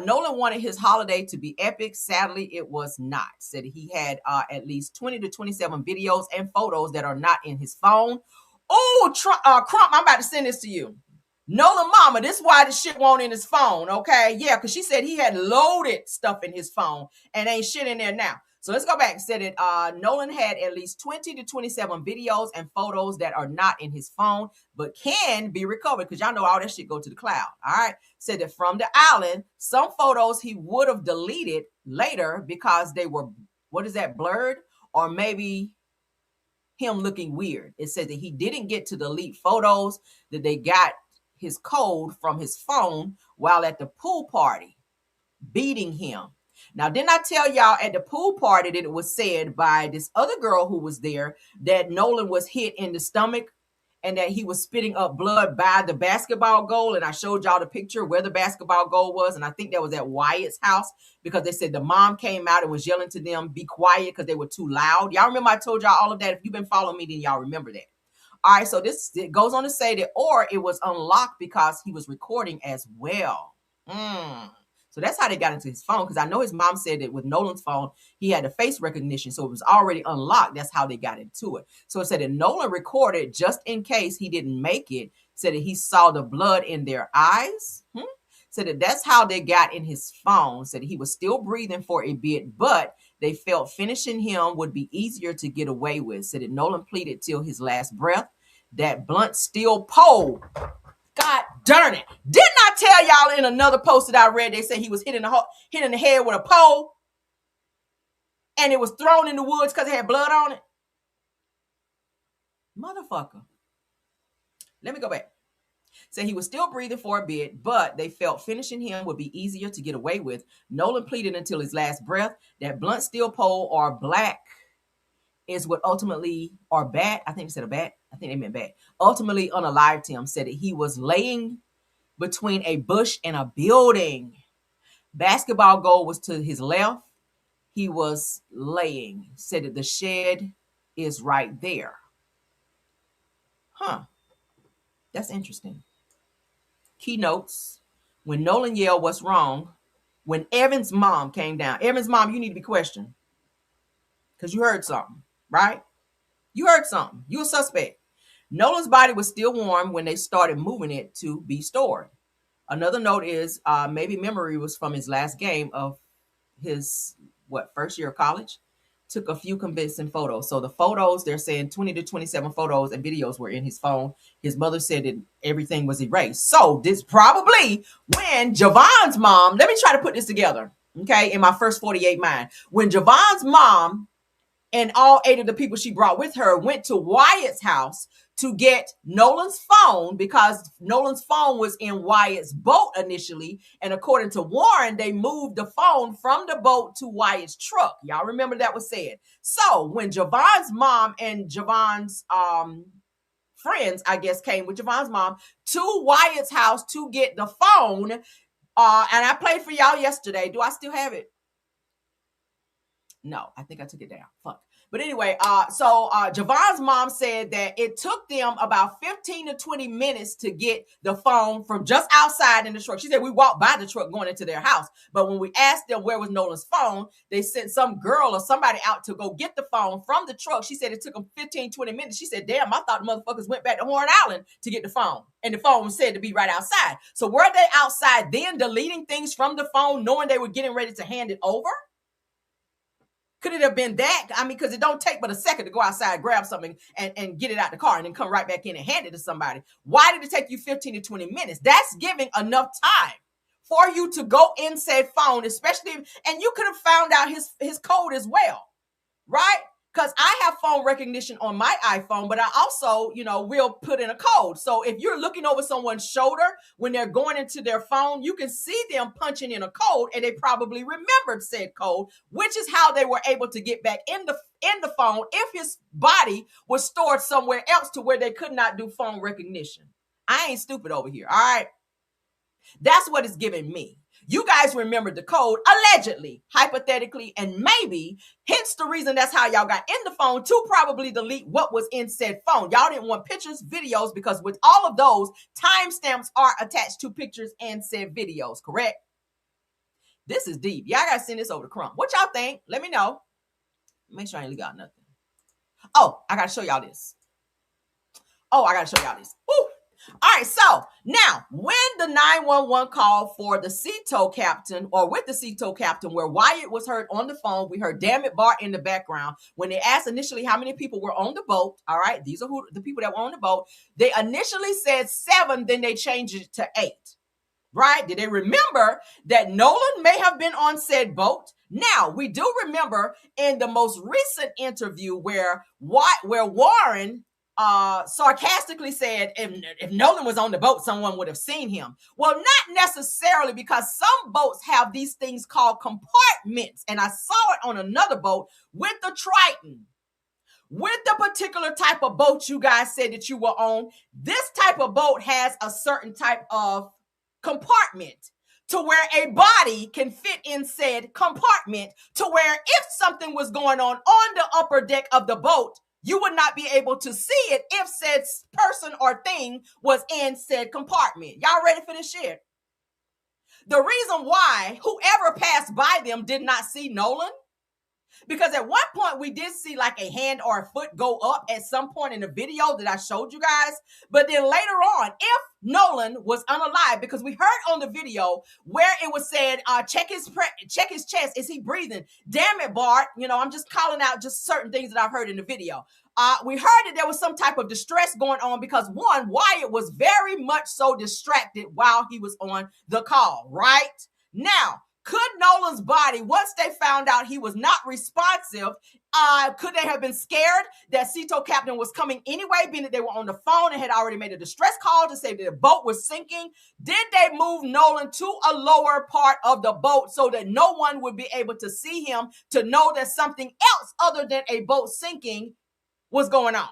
Nolan wanted his holiday to be epic. Sadly, it was not. Said he had at least 20 to 27 videos and photos that are not in his phone. Oh, Crump, I'm about to send this to you. Nolan mama, this is why the shit won't in his phone, okay? Yeah, because she said he had loaded stuff in his phone and ain't shit in there now. So let's go back and said that Nolan had at least 20 to 27 videos and photos that are not in his phone, but can be recovered because y'all know all that shit go to the cloud, all right? Said that from the island, some photos he would have deleted later because they were, blurred? Or maybe him looking weird. It said that he didn't get to delete photos, that they got his code from his phone while at the pool party, beating him. Now, didn't I tell y'all at the pool party that it was said by this other girl who was there that Nolan was hit in the stomach and that he was spitting up blood by the basketball goal? And I showed y'all the picture where the basketball goal was. And I think that was at Wyatt's house because they said the mom came out and was yelling to them, be quiet, because they were too loud. Y'all remember I told y'all all of that? If you've been following me, then y'all remember that. All right, so it goes on to say that, or it was unlocked because he was recording as well. So that's how they got into his phone, because I know his mom said that with Nolan's phone, he had a face recognition, so it was already unlocked. That's how they got into it. So it said that Nolan recorded just in case he didn't make it, said that he saw the blood in their eyes. Said that that's how they got in his phone. Said he was still breathing for a bit, but they felt finishing him would be easier to get away with. Said that Nolan pleaded till his last breath. That blunt steel pole, God darn it. Didn't I tell y'all in another post that I read, they said he was hit in the head with a pole and it was thrown in the woods because it had blood on it? Motherfucker. Let me go back. Said he was still breathing for a bit, but they felt finishing him would be easier to get away with. Nolan pleaded until his last breath. That blunt steel pole or black is what ultimately, or bat, I think they said a bat. I think they meant bat. Ultimately unalived him. Said that he was laying between a bush and a building. Basketball goal was to his left. He was laying. Said that the shed is right there. That's interesting. Keynotes. When Nolan yelled, "What's wrong?" When Evan's mom came down. Evan's mom, you need to be questioned. Because you heard something, right? You heard something. You a suspect. Nolan's body was still warm when they started moving it to be stored. Another note is maybe memory was from his last game of his, first year of college. took a few convincing photos. So the photos, they're saying 20 to 27 photos and videos were in his phone. His mother said that everything was erased. So this probably when Javon's mom, let me try to put this together, okay, in my first 48 mind. When Javon's mom and all 8 of the people she brought with her went to Wyatt's house to get Nolan's phone, because Nolan's phone was in Wyatt's boat initially. And according to Warren, they moved the phone from the boat to Wyatt's truck. Y'all remember that was said. So when Javon's mom and Javon's friends, I guess, came with Javon's mom to Wyatt's house to get the phone, and I played for y'all yesterday. Do I still have it? No, I think I took it down. Fuck. But anyway, so Javon's mom said that it took them about 15 to 20 minutes to get the phone from just outside in the truck. She said we walked by the truck going into their house. But when we asked them where was Nolan's phone, they sent some girl or somebody out to go get the phone from the truck. She said it took them 15, 20 minutes. She said, damn, I thought the motherfuckers went back to Horn Island to get the phone. And the phone was said to be right outside. So were they outside then deleting things from the phone, knowing they were getting ready to hand it over? Could it have been that? I mean, because it don't take but a second to go outside, grab something, and get it out the car and then come right back in and hand it to somebody. Why did it take you 15 to 20 minutes? That's giving enough time for you to go in said phone, especially, and you could have found out his code as well, right? Because I have phone recognition on my iPhone, but I also, will put in a code. So if you're looking over someone's shoulder when they're going into their phone, you can see them punching in a code, and they probably remembered said code, which is how they were able to get back in the phone if his body was stored somewhere else to where they could not do phone recognition. I ain't stupid over here, all right? That's what it's giving me. You guys remembered the code, allegedly, hypothetically, and maybe, hence the reason that's how y'all got in the phone to probably delete what was in said phone. Y'all didn't want pictures, videos, because with all of those, timestamps are attached to pictures and said videos, correct? This is deep. Y'all got to send this over to Crump. What y'all think? Let me know. Make sure I ain't got nothing. Oh, I got to show y'all this. Woo! All right, so now when the 911 call for the CTO captain, or with the CTO captain, where Wyatt was heard on the phone, we heard "Damn it, Bart" in the background. When they asked initially how many people were on the boat, all right, these are the people that were on the boat. They initially said 7, then they changed it to 8. Right? Did they remember that Nolan may have been on said boat? Now, we do remember in the most recent interview where Warren sarcastically said if Nolan was on the boat, someone would have seen him. Well, not necessarily, because some boats have these things called compartments. And I saw it on another boat with the Triton. With the particular type of boat you guys said that you were on, this type of boat has a certain type of compartment to where a body can fit in said compartment, to where if something was going on the upper deck of the boat, you would not be able to see it if said person or thing was in said compartment. Y'all ready for this shit? The reason why whoever passed by them did not see Nolan, because at one point we did see like a hand or a foot go up at some point in the video that I showed you guys. But then later on, if Nolan was unalive, because we heard on the video where it was said, check his chest. Is he breathing? Damn it, Bart. I'm just calling out just certain things that I've heard in the video. We heard that there was some type of distress going on because, one, Wyatt was very much so distracted while he was on the call, right? Now, could Nolan's body, once they found out he was not responsive, could they have been scared that CTO captain was coming anyway, being that they were on the phone and had already made a distress call to say that the boat was sinking? Did they move Nolan to a lower part of the boat so that no one would be able to see him, to know that something else other than a boat sinking was going on,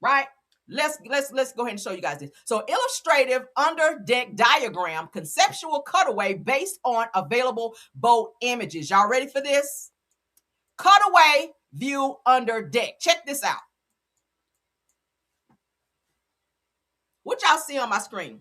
right? Let's go ahead and show you guys this. So, illustrative under deck diagram, conceptual cutaway based on available boat images. Y'all ready for this? Cutaway view under deck. Check this out. What y'all see on my screen?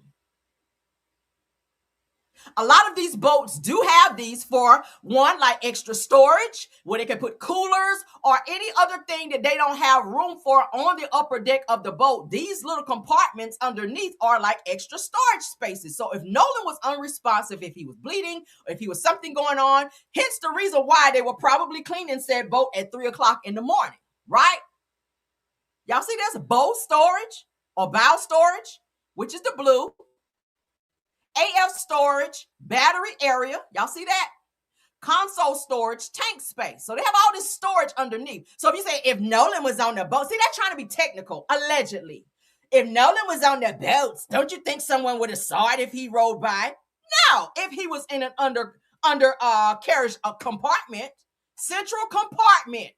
A lot of these boats do have these for one, like extra storage, where they can put coolers or any other thing that they don't have room for on the upper deck of the boat. These little compartments underneath are like extra storage spaces. So if Nolan was unresponsive, if he was bleeding, or if he was something going on, hence the reason why they were probably cleaning said boat at 3 o'clock in the morning, right? Y'all see there's bow storage or bow storage, which is the blue. AF storage, battery area. Y'all see that? Console storage, tank space. So they have all this storage underneath. So if you say, if Nolan was on the boat, see, they're trying to be technical, allegedly. If Nolan was on the boats, don't you think someone would have saw it if he rode by? No. If he was in an under carriage compartment, central compartment,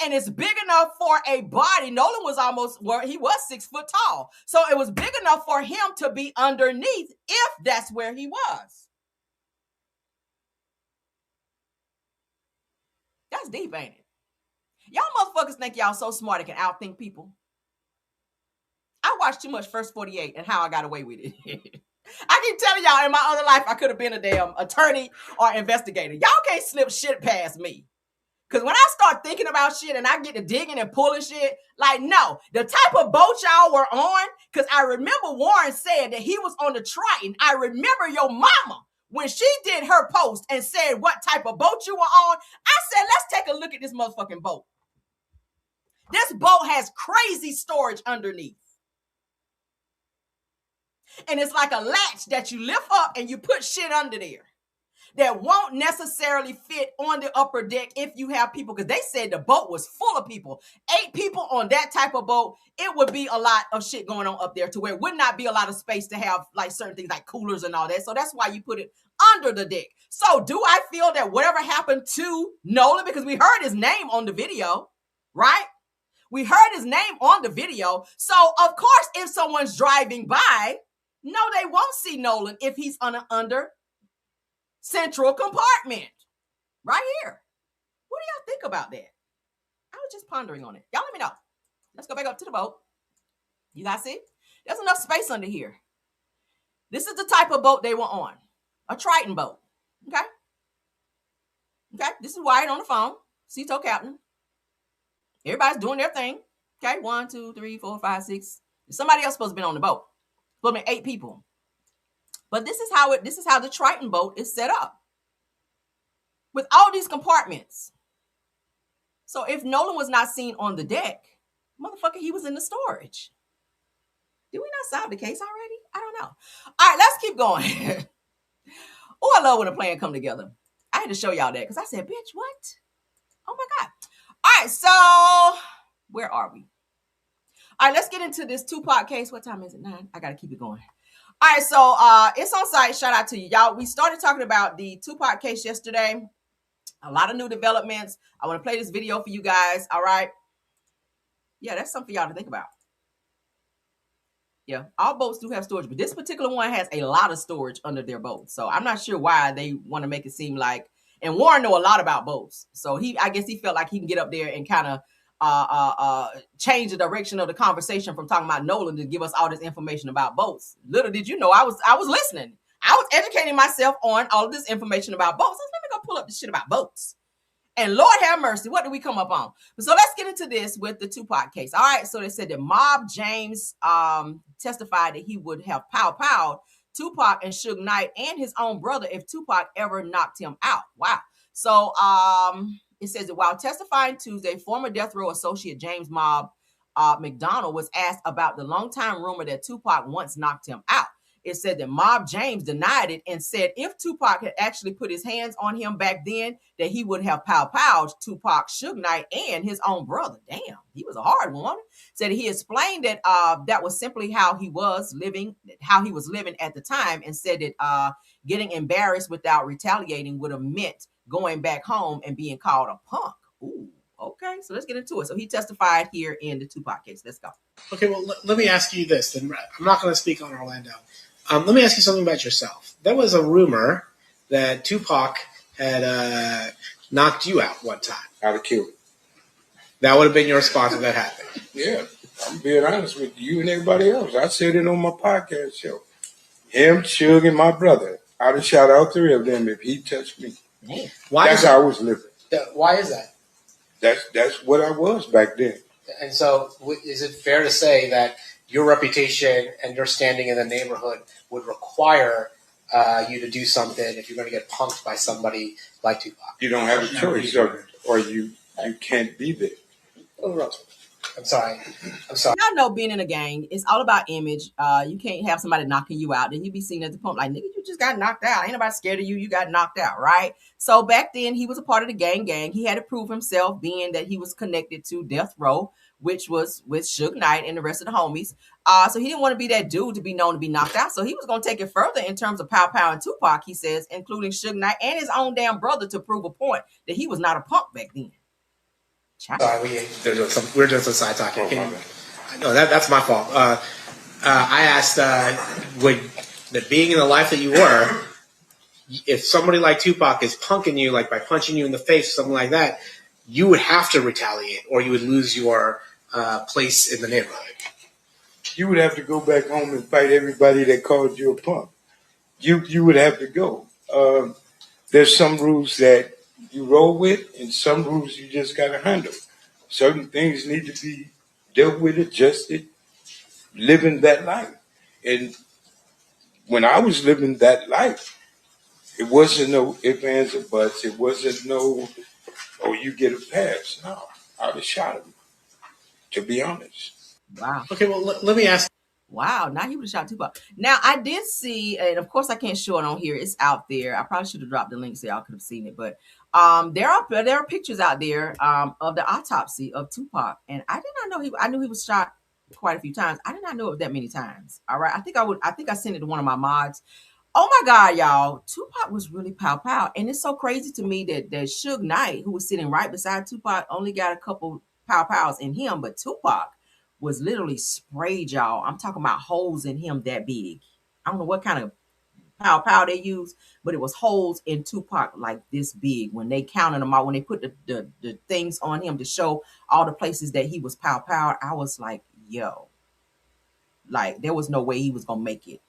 and it's big enough for a body. Nolan was he was 6 foot tall. So it was big enough for him to be underneath if that's where he was. That's deep, ain't it? Y'all motherfuckers think y'all so smart and can outthink people. I watched too much First 48 and how I got away with it. I keep telling y'all, in my other life, I could have been a damn attorney or investigator. Y'all can't slip shit past me. Because when I start thinking about shit and I get to digging and pulling shit, like, no, the type of boat y'all were on, because I remember Warren said that he was on the Triton. I remember your mama, when she did her post and said what type of boat you were on, I said, let's take a look at this motherfucking boat. This boat has crazy storage underneath. And it's like a latch that you lift up and you put shit under there that won't necessarily fit on the upper deck if you have people, because they said the boat was full of people. 8 people on that type of boat, it would be a lot of shit going on up there to where it would not be a lot of space to have like certain things like coolers and all that. So that's why you put it under the deck. So do I feel that whatever happened to Nolan, because we heard his name on the video, right? We heard his name on the video. So of course, if someone's driving by, no, they won't see Nolan if he's under central compartment right here. What do y'all think about that? I was just pondering on it. Y'all let me know. Let's go back up to the boat. You guys see? There's enough space under here. This is the type of boat they were on. A Triton boat. Okay? Okay? This is Wyatt on the phone. Seatow captain. Everybody's doing their thing. Okay? 1, 2, 3, 4, 5, 6. Somebody else supposed to be on the boat. Supposed to be 8 people. But this is how the Triton boat is set up. With all these compartments. So if Nolan was not seen on the deck, motherfucker, he was in the storage. Did we not solve the case already? I don't know. All right, let's keep going. Oh, I love when a plan come together. I had to show y'all that because I said, bitch, what? Oh my God. All right, so where are we? All right, let's get into this Tupac case. What time is it? 9. I got to keep it going. All right, so it's on site. Shout out to you, y'all. We started talking about the Tupac case yesterday. A lot of new developments. I want to play this video for you guys. All right. Yeah, that's something for y'all to think about. Yeah, all boats do have storage, but this particular one has a lot of storage under their boat. So I'm not sure why they want to make it seem like, and Warren know a lot about boats. So I guess he felt like he can get up there and kind of change the direction of the conversation from talking about Nolan to give us all this information about boats. Little did you know, I was listening. I was educating myself on all of this information about boats. So let me go pull up the shit about boats. And Lord have mercy, what do we come up on? So let's get into this with the Tupac case. All right, so they said that Mob James testified that he would have pow-powed Tupac and Suge Knight and his own brother if Tupac ever knocked him out. Wow. So it says that while testifying Tuesday, former Death Row associate James Mob McDonald was asked about the longtime rumor that Tupac once knocked him out. It said that Mob James denied it and said if Tupac had actually put his hands on him back then, that he would have pow-powed Tupac, Suge Knight, and his own brother. Damn, he was a hard one. Said he explained that that was simply how he was living at the time, and said that getting embarrassed without retaliating would have meant going back home and being called a punk. Ooh, okay. So let's get into it. So he testified here in the Tupac case. Let's go. Okay, well, let me ask you this. Then I'm not going to speak on Orlando. Let me ask you something about yourself. There was a rumor that Tupac had knocked you out one time. I'd have killed him. That would have been your response if that happened. Yeah, I'm being honest with you and everybody else. I said it on my podcast show. Him, Suge, and my brother. I'd have shot all three of them if he touched me. Damn. That's how I was living. Why is that? That's what I was back then. And so, is it fair to say that your reputation and your standing in the neighborhood would require you to do something if you're going to get punked by somebody like Tupac? You don't have a choice, or you can't be there. I'm sorry. Y'all know being in a gang, it's all about image. You can't have somebody knocking you out. Then you be seen at the pump like, nigga, you just got knocked out. Ain't nobody scared of you. You got knocked out, right? So back then, he was a part of the gang. He had to prove himself, being that he was connected to Death Row, which was with Suge Knight and the rest of the homies. So he didn't want to be that dude to be known to be knocked out. So he was going to take it further in terms of Pow Pow and Tupac, he says, including Suge Knight and his own damn brother, to prove a point that he was not a punk back then. Sorry, we're doing some side talking. No, that's my fault. I asked, that being in the life that you were, if somebody like Tupac is punking you, like by punching you in the face or something like that, you would have to retaliate, or you would lose your place in the neighborhood. You would have to go back home and fight everybody that called you a punk. You would have to go. There's some rules that you roll with, and some rules you just got to handle. Certain things need to be dealt with, adjusted, living that life. And when I was living that life, it wasn't no ifs, ands, or buts. It wasn't no, oh, you get a pass. No, I'd have shot him, to be honest. Wow. Okay, well, let me ask. Wow, now he would have shot Tupac. Now, I did see, and of course I can't show it on here. It's out there. I probably should have dropped the link so y'all could have seen it. But there are pictures out there of the autopsy of Tupac. And I did not know I knew he was shot quite a few times. I did not know it that many times. All right. I think I sent it to one of my mods. Oh my God, y'all. Tupac was really pow pow. And it's so crazy to me that Suge Knight, who was sitting right beside Tupac, only got a couple pow pows in him, but Tupac was literally sprayed, y'all. I'm talking about holes in him that big. I don't know what kind of pow they use, but it was holes in Tupac like this big. When they counted them out, when they put the things on him to show all the places that he was pow, I was like, yo, like there was no way he was gonna make it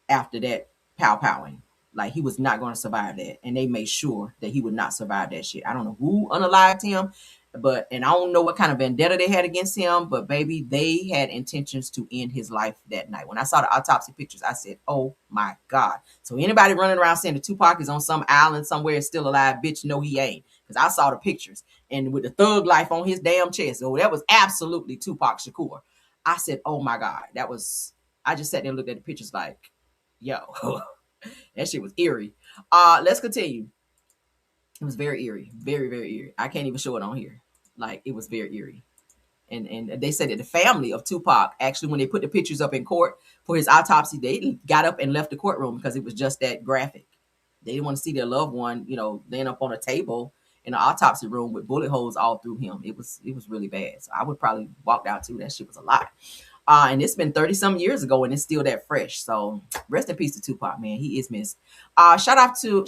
after that powing. Like he was not going to survive that, and they made sure that he would not survive that shit. I don't know who unalived him, and I don't know what kind of vendetta they had against him, but baby, they had intentions to end his life that night. When I saw the autopsy pictures, I said, "Oh my God!" So anybody running around saying that Tupac is on some island somewhere still alive, bitch, no, he ain't. Because I saw the pictures, and with the thug life on his damn chest, so that was absolutely Tupac Shakur. I said, "Oh my God," that was. I just sat there and looked at the pictures like, yo. That shit was eerie. Let's continue. It was very eerie. Very, very eerie. I can't even show it on here. Like, it was very eerie. And they said that the family of Tupac, actually, when they put the pictures up in court for his autopsy, they got up and left the courtroom because it was just that graphic. They didn't want to see their loved one, laying up on a table in an autopsy room with bullet holes all through him. It was really bad. So I would probably walk out too. That shit was a lot. And it's been 30 some years ago and it's still that fresh. So rest in peace to Tupac, man. He is missed. Shout out to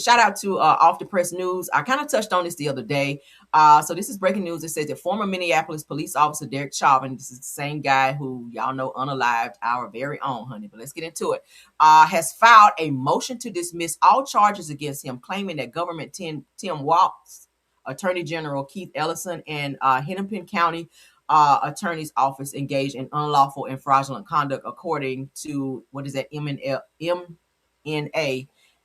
Off the Press News. I kind of touched on this the other day. So this is breaking news. It says that former Minneapolis police officer Derek Chauvin, this is the same guy who y'all know unalived our very own, honey, but let's get into it, has filed a motion to dismiss all charges against him, claiming that government Tim Walz, Attorney General Keith Ellison, and Hennepin County attorney's office engaged in unlawful and fraudulent conduct, according to MNA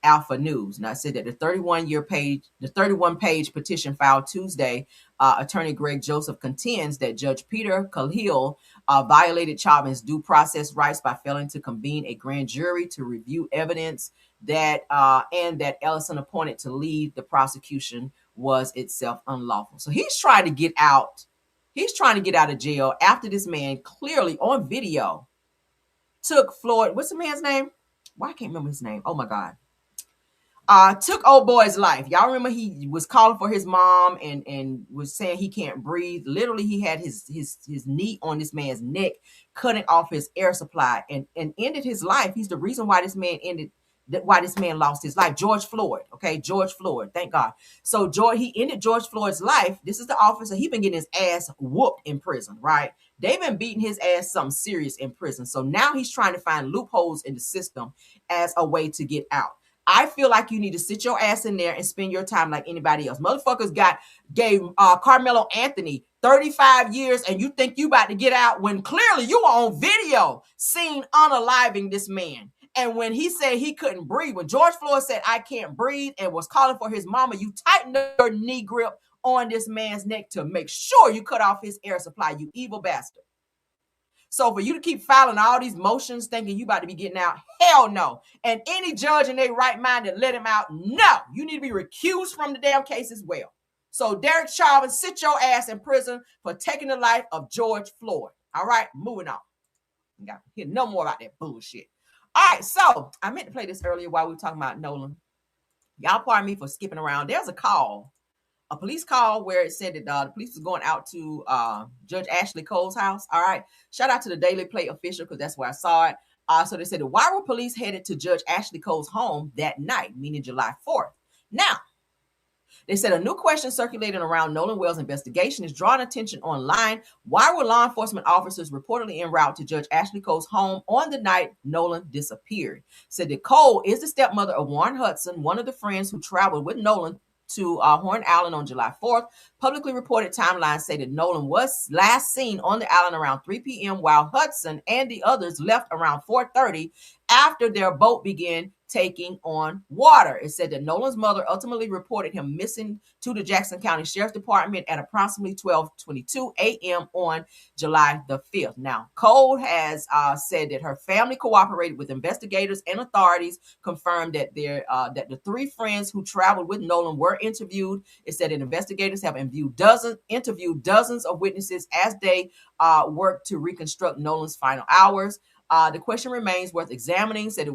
Alpha News. And I said that the 31-page petition filed Tuesday, attorney Greg Joseph contends that Judge Peter Cahill violated Chauvin's due process rights by failing to convene a grand jury to review evidence that and that Ellison appointed to lead the prosecution was itself unlawful. So he's trying to get out. He's trying to get out of jail after this man clearly on video took Floyd. What's the man's name? Why I can't remember his name. Oh my God. Took old boy's life. Y'all remember he was calling for his mom and was saying he can't breathe. Literally, he had his knee on this man's neck, cutting off his air supply and ended his life. He's the reason why this man lost his life. George Floyd. Okay, George Floyd. Thank God. So he ended George Floyd's life. This is the officer. He been getting his ass whooped in prison, right? They've been beating his ass something serious in prison. So now he's trying to find loopholes in the system as a way to get out. I feel like you need to sit your ass in there and spend your time like anybody else. Motherfuckers gave Carmelo Anthony 35 years, and you think you about to get out when clearly you were on video seen unaliving this man. And when he said he couldn't breathe, when George Floyd said, I can't breathe, and was calling for his mama, you tightened your knee grip on this man's neck to make sure you cut off his air supply, you evil bastard. So for you to keep filing all these motions thinking you about to be getting out, hell no. And any judge in their right mind that let him out, no. You need to be recused from the damn case as well. So Derek Chauvin, sit your ass in prison for taking the life of George Floyd. All right, moving on. You got to hear no more about that bullshit. All right, so I meant to play this earlier while we were talking about Nolan. Y'all pardon me for skipping around. There's a police call where it said that the police was going out to Judge Ashley Cole's house. All right. Shout out to the Daily Play official because that's where I saw it. So they said, why were police headed to Judge Ashley Cole's home that night, meaning July 4th? Now, they said a new question circulating around Nolan Wells' investigation is drawing attention online. Why were law enforcement officers reportedly en route to Judge Ashley Cole's home on the night Nolan disappeared? Said that Cole is the stepmother of Warren Hudson, one of the friends who traveled with Nolan to Horn Island on July 4th. Publicly reported timelines say that Nolan was last seen on the island around 3 p.m. while Hudson and the others left around 4:30 after their boat began taking on water. It said that Nolan's mother ultimately reported him missing to the Jackson County Sheriff's Department at approximately 12:22 a.m. on July the 5th. Now, Cole has said that her family cooperated with investigators and authorities, confirmed that that the three friends who traveled with Nolan were interviewed. It said that investigators have interviewed dozens of witnesses as they work to reconstruct Nolan's final hours. The question remains worth examining. Said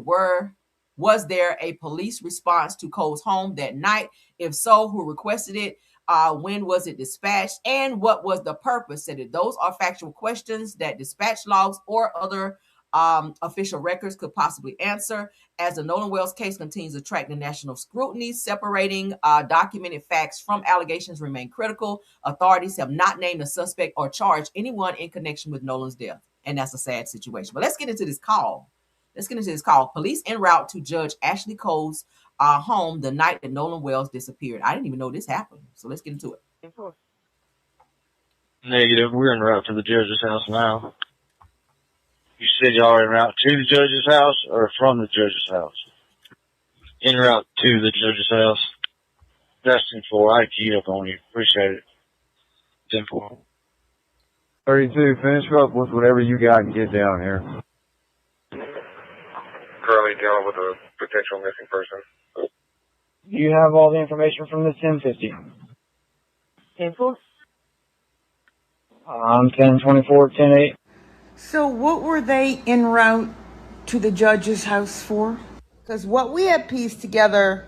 was there a police response to Cole's home that night? If so, who requested it? When was it dispatched? And what was the purpose? Said that those are factual questions that dispatch logs or other official records could possibly answer. As the Nolan Wells case continues to attract the national scrutiny, separating documented facts from allegations remain critical. Authorities have not named a suspect or charged anyone in connection with Nolan's death. And that's a sad situation. But let's get into this call. Police en route to Judge Ashley Cole's home the night that Nolan Wells disappeared. I didn't even know this happened. So let's get into it. Negative. We're en route to the judge's house now. You said y'all are en route to the judge's house or from the judge's house? En route to the judge's house. Destined for. I keyed up on you. Appreciate it. 10-4. 32, finish up with whatever you got and get down here. Currently dealing with a potential missing person. Do you have all the information from this 1050? 10-4. 1024, 10-8. So what were they en route to the judge's house for? Because what we have pieced together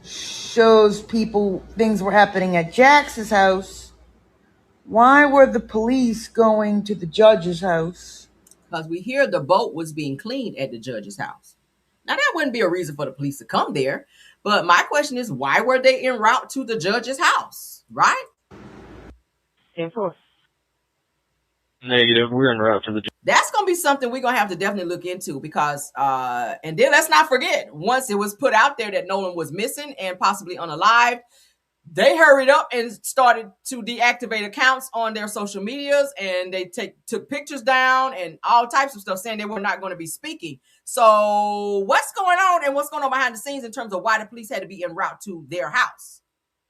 shows things were happening at Jax's house. Why were the police going to the judge's house? Because we hear the boat was being cleaned at the judge's house. Now, that wouldn't be a reason for the police to come there. But my question is, why were they en route to the judge's house, right? 10-4. Negative. We're en route to the That's going to be something we're going to have to definitely look into because, and then let's not forget, once it was put out there that Nolan was missing and possibly unalived, they hurried up and started to deactivate accounts on their social medias, and they took pictures down and all types of stuff saying they were not going to be speaking. So what's going on and what's going on behind the scenes in terms of why the police had to be en route to their house?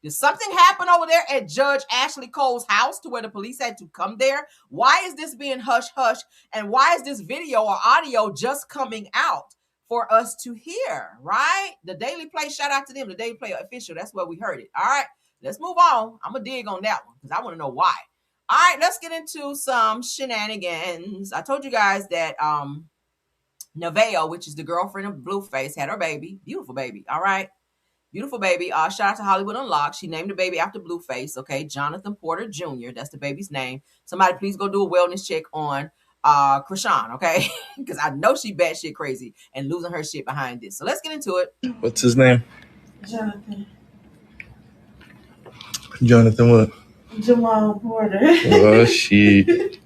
Did something happen over there at Judge Ashley Cole's house to where the police had to come there? Why is this being hush-hush? And why is this video or audio just coming out for us to hear, right? The Daily Play, shout out to them, the Daily Play official. That's where we heard it. All right, let's move on. I'm going to dig on that one because I want to know why. All right, let's get into some shenanigans. I told you guys that Nevaeh, which is the girlfriend of Blueface, had her baby. Beautiful baby, all right? Beautiful baby. Shout out to Hollywood Unlocked. She named the baby after Blueface, okay? Jonathan Porter Jr., that's the baby's name. Somebody please go do a wellness check on Krishan, okay? Because I know she batshit crazy and losing her shit behind this. So let's get into it. What's his name? Jonathan. Jonathan what? Jamal Porter. Oh, shit.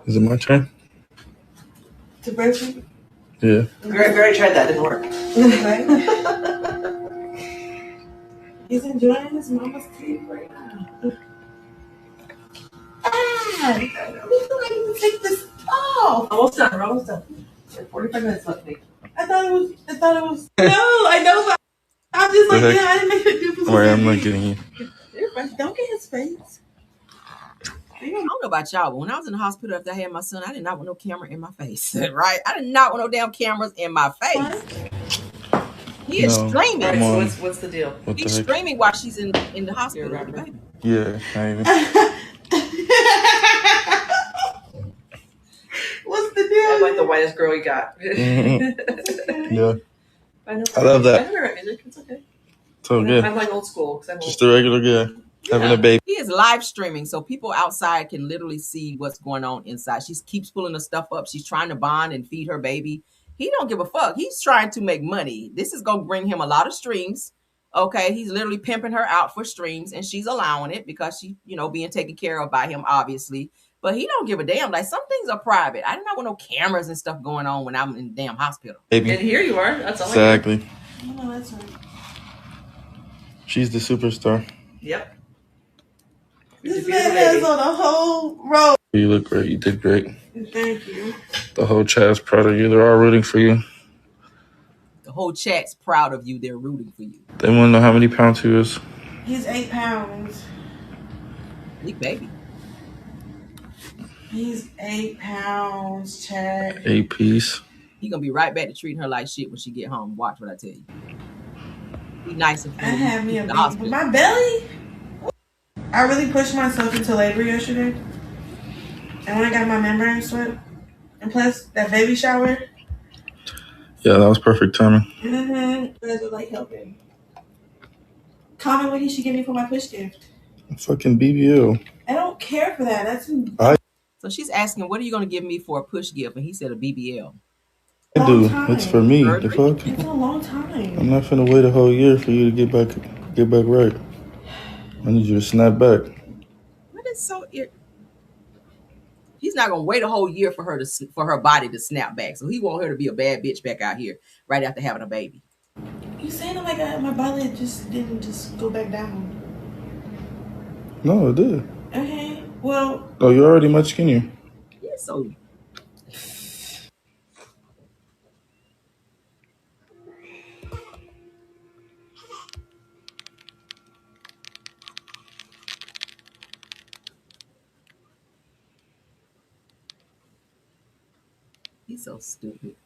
Is it my turn? To breastfeed? Yeah. Very tried that, didn't work. He's enjoying his mama's teeth right now. Dad, we feel like you take this off. Almost done. 45 minutes left, Nick. I thought it was. No, I know, but I'm just like, yeah, I didn't make a difference. All right, I'm not getting you. Don't get his face. I don't know about y'all, but when I was in the hospital after I had my son, I did not want no camera in my face, right? I did not want no damn cameras in my face. He is streaming. Right, so what's the deal? What He's the heck? streaming while she's in the hospital with the baby. Yeah, not even. What's the deal? I'm like the whitest girl he got. Yeah. I love that. I never read music. It's okay. So good. I'm like old school. Just a regular guy having a baby. He is live streaming, so people outside can literally see what's going on inside. She keeps pulling the stuff up. She's trying to bond and feed her baby. He don't give a fuck. He's trying to make money. This is gonna bring him a lot of streams. Okay, he's literally pimping her out for streams, and she's allowing it because she, being taken care of by him, obviously. But he don't give a damn. Like, some things are private. I do not want no cameras and stuff going on when I'm in the damn hospital. Baby. And here you are. That's all. Exactly. No, that's right. She's the superstar. Yep. This man has on a whole row. You look great. You did great. Thank you. The whole chat's proud of you. They're all rooting for you. The whole chat's proud of you. They're rooting for you. They want to know how many pounds he is. He's 8 pounds. Big baby. He's 8 pounds, Chad. 8 piece. He gonna be right back to treating her like shit when she get home. Watch what I tell you. Be nice and I had me a the baby, hospital. but my belly. I really pushed myself into labor yesterday, and when I got my membrane swept, and plus that baby shower. Yeah, that was perfect timing. You guys were like helping. Comment what he should give me for my push gift. Fucking BBL. I don't care for that. That's So she's asking, what are you going to give me for a push gift? And he said a BBL. I do. It's for me. The fuck? It's a long time. I'm not finna wait a whole year for you to get back right. I need you to snap back. What is so He's not gonna wait a whole year for her body to snap back. So he want her to be a bad bitch back out here right after having a baby. You saying it like my body didn't just go back down. No, it did. Okay. Well. Oh, you're already much skinnier. Yeah, so. He's so stupid.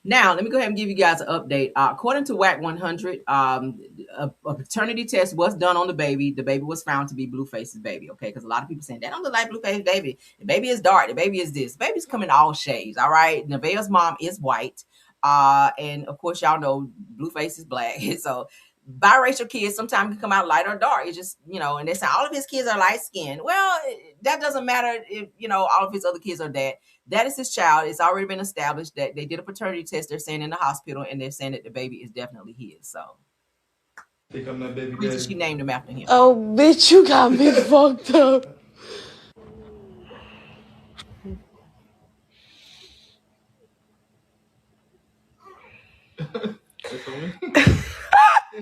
Now, let me go ahead and give you guys an update. According to WAC 100, a paternity test was done on the baby. The baby was found to be Blueface's baby, okay? Because a lot of people saying, that don't look like Blueface's baby. The baby is dark. The baby is this. The baby's coming in all shades, all right? Nevaeh's mom is white. And, of course, y'all know Blueface is black. So biracial kids sometimes can come out light or dark. It's just, and they say all of his kids are light skinned. Well, that doesn't matter if, all of his other kids are that. That is his child. It's already been established that they did a paternity test. They're saying in the hospital, and they're saying that the baby is definitely his. So, Think I'm that baby reason she named him after him. Oh, bitch, you got me fucked up.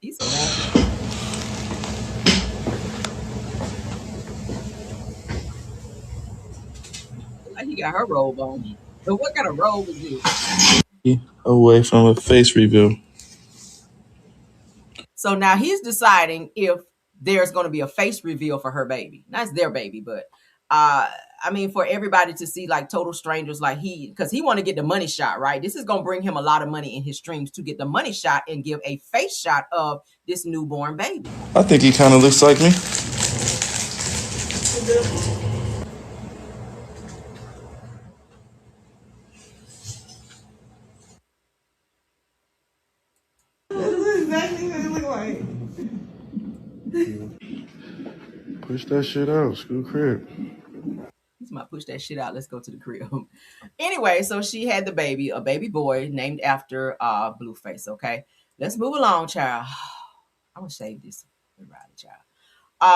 He's so happy. Like he got her robe on. But what kind of robe is this? Away from a face reveal. So now he's deciding if there's going to be a face reveal for her baby. That's their baby, but for everybody to see, like total strangers, like because he want to get the money shot, right? This is going to bring him a lot of money in his streams to get the money shot and give a face shot of this newborn baby. I think he kind of looks like me. Push that shit out. Screw crib. He's about to push that shit out. Let's go to the crib. Anyway, so she had the baby, a baby boy named after Blueface. Okay, let's move along, child. I'm gonna save this, child. Because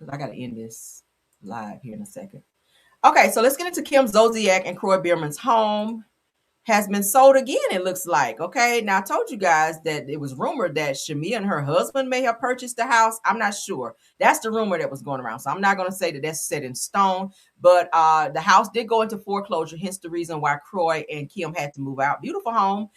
I got to end this live here in a second. Okay, so let's get into Kim Zolciak and Kroy Biermann's home has been sold again, it looks like. Okay, now I told you guys that it was rumored that Shamia and her husband may have purchased the house. I'm not sure. That's the rumor that was going around. So I'm not going to say that that's set in stone. But the house did go into foreclosure, hence the reason why Kroy and Kim had to move out. Beautiful home.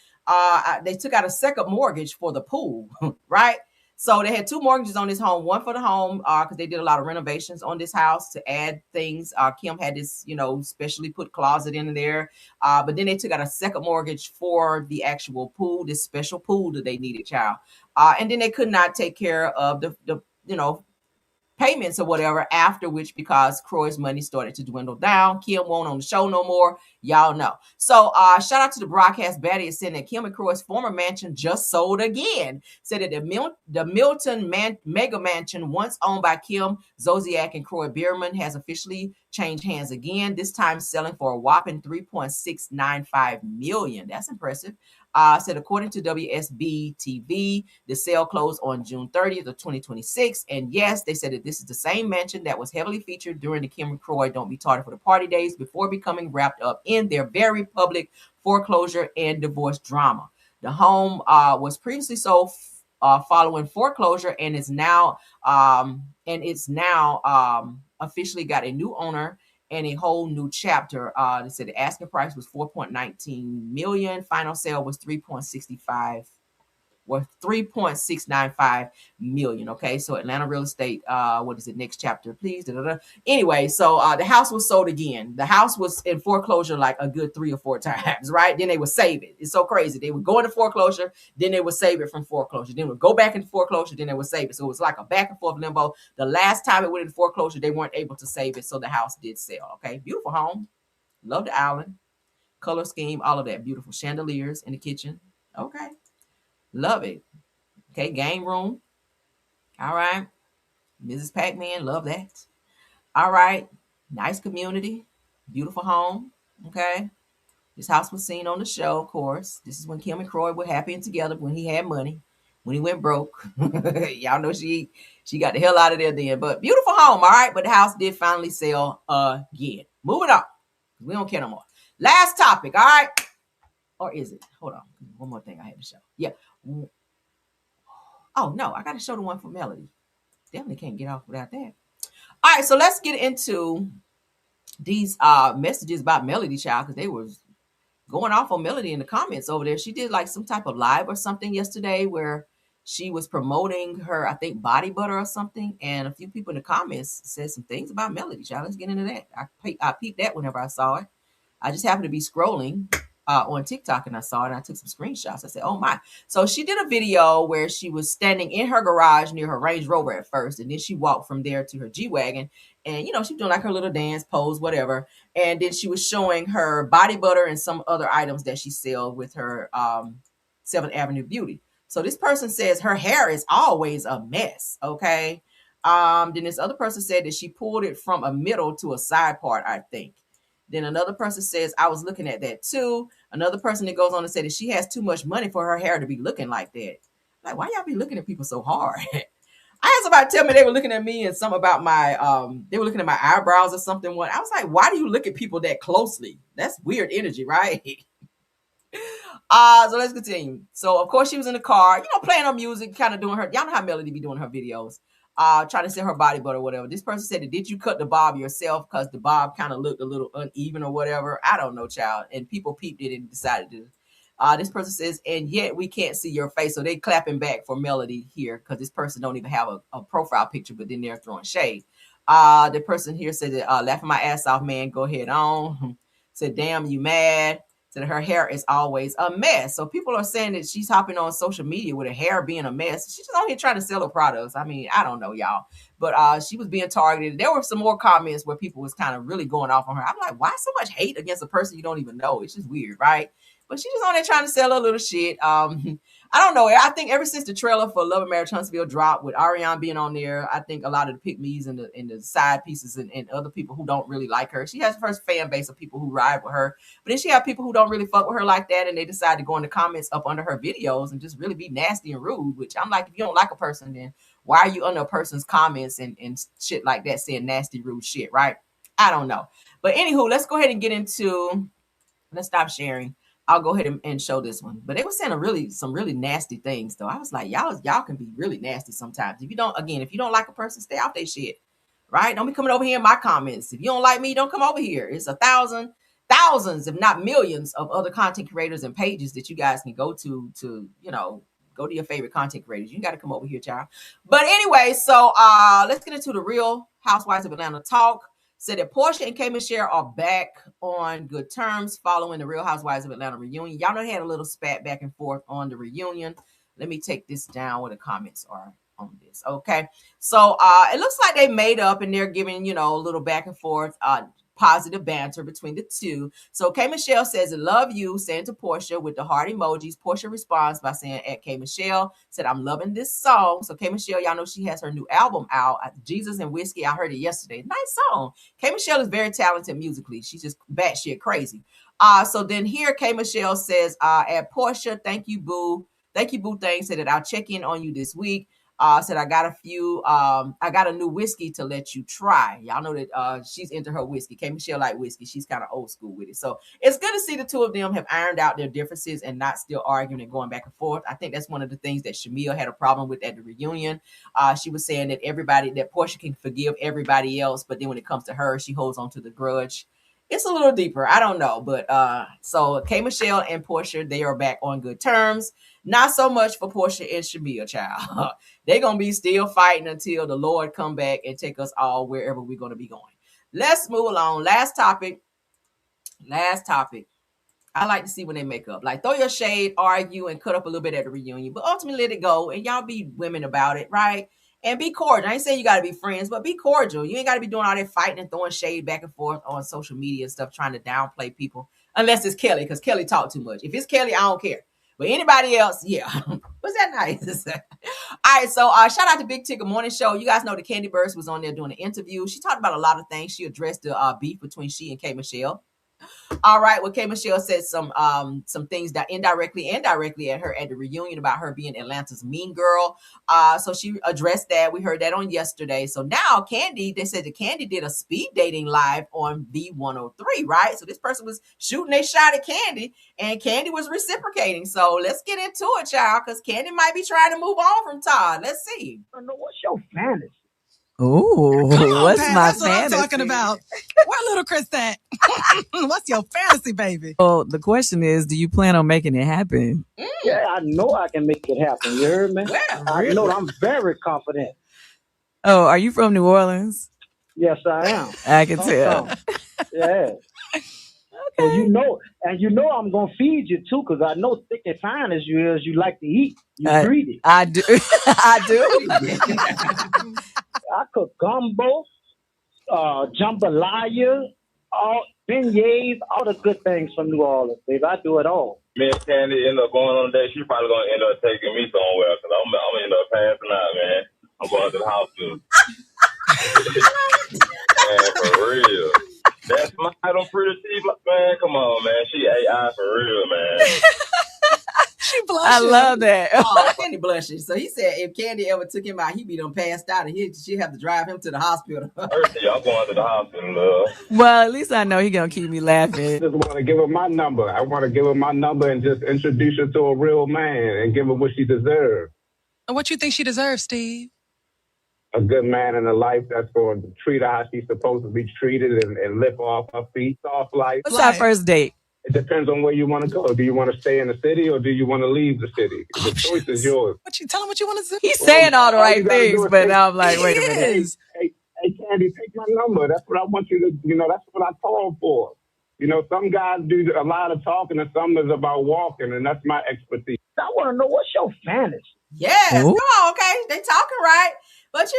They took out a second mortgage for the pool, right? So they had two mortgages on this home, one for the home because they did a lot of renovations on this house to add things. Kim had this, specially put closet in there. But then they took out a second mortgage for the actual pool, this special pool that they needed, child. And then they could not take care of the payments or whatever, after which, because Kroy's money started to dwindle down, Kim won't on the show no more. Y'all know. So shout out to the broadcast baddie saying that Kim and Kroy's former mansion just sold again. Said that the Milton mega mansion, once owned by Kim Zolciak and Kroy Biermann, has officially changed hands again, this time selling for a whopping $3.695 million. That's impressive. Said according to WSB TV, the sale closed on June 30th of 2026. And yes, they said that this is the same mansion that was heavily featured during the Kim and Kroy Don't Be Tardy for the Party days before becoming wrapped up in their very public foreclosure and divorce drama. The home was previously sold following foreclosure and is now officially got a new owner and a whole new chapter. They said the asking price was $4.19 million. Final sale was $3.695 million. Okay, so Atlanta real estate. What is it? Next chapter, please. Da-da-da. Anyway, so the house was sold again. The house was in foreclosure like a good 3 or 4 times, right? Then they would save it. It's so crazy. They would go into foreclosure, then they would save it from foreclosure. Then would go back into foreclosure, then they would save it. So it was like a back and forth limbo. The last time it went into foreclosure, they weren't able to save it, so the house did sell. Okay, beautiful home. Love the island, color scheme, all of that. Beautiful chandeliers in the kitchen. Okay, love it. Okay, game room. All right. Mrs. Pac-Man, love that. All right. Nice community. Beautiful home. Okay. This house was seen on the show, of course. This is when Kim and Kroy were happy and together, when he had money, when he went broke. Y'all know she got the hell out of there then. But beautiful home, all right? But the house did finally sell again. Moving on. We don't care no more. Last topic, all right? Or is it? Hold on. One more thing I had to show. Yeah. Oh, no. I got to show the one for Melody. Definitely can't get off without that. All right, so let's get into these messages about Melody Child, because they was going off on Melody in the comments over there. She did like some type of live or something yesterday where she was promoting her, I think, body butter or something, and a few people in the comments said some things about Melody Child. Let's get into that. I peeped that whenever I saw it. I just happened to be scrolling on TikTok and I saw it and I took some screenshots. I said, oh my. So she did a video where she was standing in her garage near her Range Rover at first. And then she walked from there to her G-Wagon. And, she was doing like her little dance pose, whatever. And then she was showing her body butter and some other items that she sells with her 7th Avenue Beauty. So this person says her hair is always a mess. Okay. Then this other person said that she pulled it from a middle to a side part, I think. Then another person says, I was looking at that too. Another person that goes on to say that she has too much money for her hair to be looking like that. Like, why y'all be looking at people so hard? I had somebody tell me they were looking at me and something about my, they were looking at my eyebrows or something. I was like, why do you look at people that closely? That's weird energy, right? So let's continue. So of course she was in the car, playing her music, kind of doing her, y'all know how Melody be doing her videos. Trying to sell her body butter or whatever. This person said, did you cut the bob yourself? Because the bob kind of looked a little uneven or whatever. I don't know, child. And people peeped it and decided to. This person says, and yet we can't see your face. So they clapping back for Melody here because this person don't even have a profile picture, but then they're throwing shade. The person here said, laughing my ass off, man. Go ahead on. Said, damn, you mad? That her hair is always a mess. So people are saying that she's hopping on social media with her hair being a mess. She's just on here trying to sell her products. I mean, I don't know, y'all. But she was being targeted. There were some more comments where people was kind of really going off on her. I'm like, why so much hate against a person you don't even know? It's just weird, right? But she's just on there trying to sell her little shit. I don't know. I think ever since the trailer for Love and Marriage Huntsville dropped with Ariana being on there, I think a lot of the pick-me's and the side pieces and other people who don't really like her. She has her first fan base of people who ride with her, but then she have people who don't really fuck with her like that, and they decide to go in the comments up under her videos and just really be nasty and rude, which I'm like, if you don't like a person, then why are you under a person's comments and shit like that saying nasty, rude shit, right? I don't know. But anywho, let's go ahead and get into, let's stop sharing. I'll go ahead and show this one. But they were saying some really nasty things though. I was like, y'all can be really nasty sometimes. If you don't like a person, stay off their shit. Right? Don't be coming over here in my comments. If you don't like me, don't come over here. It's thousands, if not millions, of other content creators and pages that you guys can go to, go to your favorite content creators. You got to come over here, child. But anyway, so let's get into the Real Housewives of Atlanta talk. Said that Portia and K. Michelle are back on good terms following the Real Housewives of Atlanta reunion. Y'all know they had a little spat back and forth on the reunion. Let me take this down where the comments are on this. Okay. So it looks like they made up and they're giving, a little back and forth positive banter between the two. So K. Michelle says, I love you, saying to Portia with the heart emojis. Portia responds by saying at K. Michelle, said, I'm loving this song. So K. Michelle, y'all know she has her new album out, Jesus and Whiskey. I heard it yesterday. Nice song. K. Michelle is very talented musically. She's just batshit crazy. So then here K. Michelle says, at Portia, thank you, boo. Thank you, boo thing. Said that I'll check in on you this week. Said I got a new whiskey to let you try. Y'all know that she's into her whiskey. K. Michelle like whiskey. She's kind of old school with it. So it's good to see the two of them have ironed out their differences and not still arguing and going back and forth. I think that's one of the things that Shamil had a problem with at the reunion. She was saying that Portia can forgive everybody else, but then when it comes to her, she holds on to the grudge. It's a little deeper. I don't know. But so K. Michelle and Portia, they are back on good terms. Not so much for Portia and Shamil, child. They're going to be still fighting until the Lord come back and take us all wherever we're going to be going. Let's move along. Last topic. I like to see when they make up. Like, throw your shade, argue, and cut up a little bit at the reunion. But ultimately, let it go. And y'all be women about it, right? And be cordial. I ain't saying you got to be friends, but be cordial. You ain't got to be doing all that fighting and throwing shade back and forth on social media and stuff, trying to downplay people. Unless it's Kelly, because Kelly talk too much. If it's Kelly, I don't care. But anybody else, yeah. Was that nice? All right, so shout out to Big Ticket Morning Show. You guys know the Candy Burst was on there doing an interview. She talked about a lot of things. She addressed the beef between she and K. Michelle. All right, well, K. Michelle said some things that indirectly and directly at the reunion about her being Atlanta's mean girl. So she addressed that. We heard that on yesterday. So now they said that Candy did a speed dating live on V103, right? So this person was shooting a shot at Candy, and Candy was reciprocating. So let's get into it, y'all, because Candy might be trying to move on from Todd. Let's see. I don't know what's your fantasy. Ooh, what's Pat, my that's fantasy? what I'm talking about. Where little Chris at? What's your fantasy, baby? Well, the question is, do you plan on making it happen? Yeah, I know I can make it happen. You heard me? Well, I know I'm very confident. Oh, are you from New Orleans? Yes, I am. I can tell. Yeah. So you know I'm gonna feed you too, because I know thick and fine as you is, you like to eat. You greedy. I do. I do. I cook gumbo, jambalaya, all beignets, all the good things from New Orleans, baby. I do it all. Me and Candy end up going on a date. She probably gonna end up taking me somewhere, because I'm gonna end up passing out, man. I'm going to the hospital. Man, for real. That's my little pretty teeth, man. Come on, man. She AI for real, man. She blushes. I love that. Oh, Candy blushes. So he said if Candy ever took him out, he'd be done passed out, and she'd have to drive him to the hospital. Y'all going to the hospital, love. Well, at least I know he's going to keep me laughing. I just want to give her my number. I want to give her my number and just introduce her to a real man and give her what she deserves. What you think she deserves, Steve? A good man in her life that's going to treat her how she's supposed to be treated and lift off her feet. Soft life. What's our first date? It depends on where you want to go. Do you want to stay in the city or do you want to leave the city? The choice is yours. Tell him what you want to do. He's saying all the right things, but now I'm like, wait a minute. Hey, Candy, take my number. That's what I want you to, that's what I call for. Some guys do a lot of talking and some is about walking, and that's my expertise. I want to know what's your fantasy. Yes, come on, okay. They talking right. But,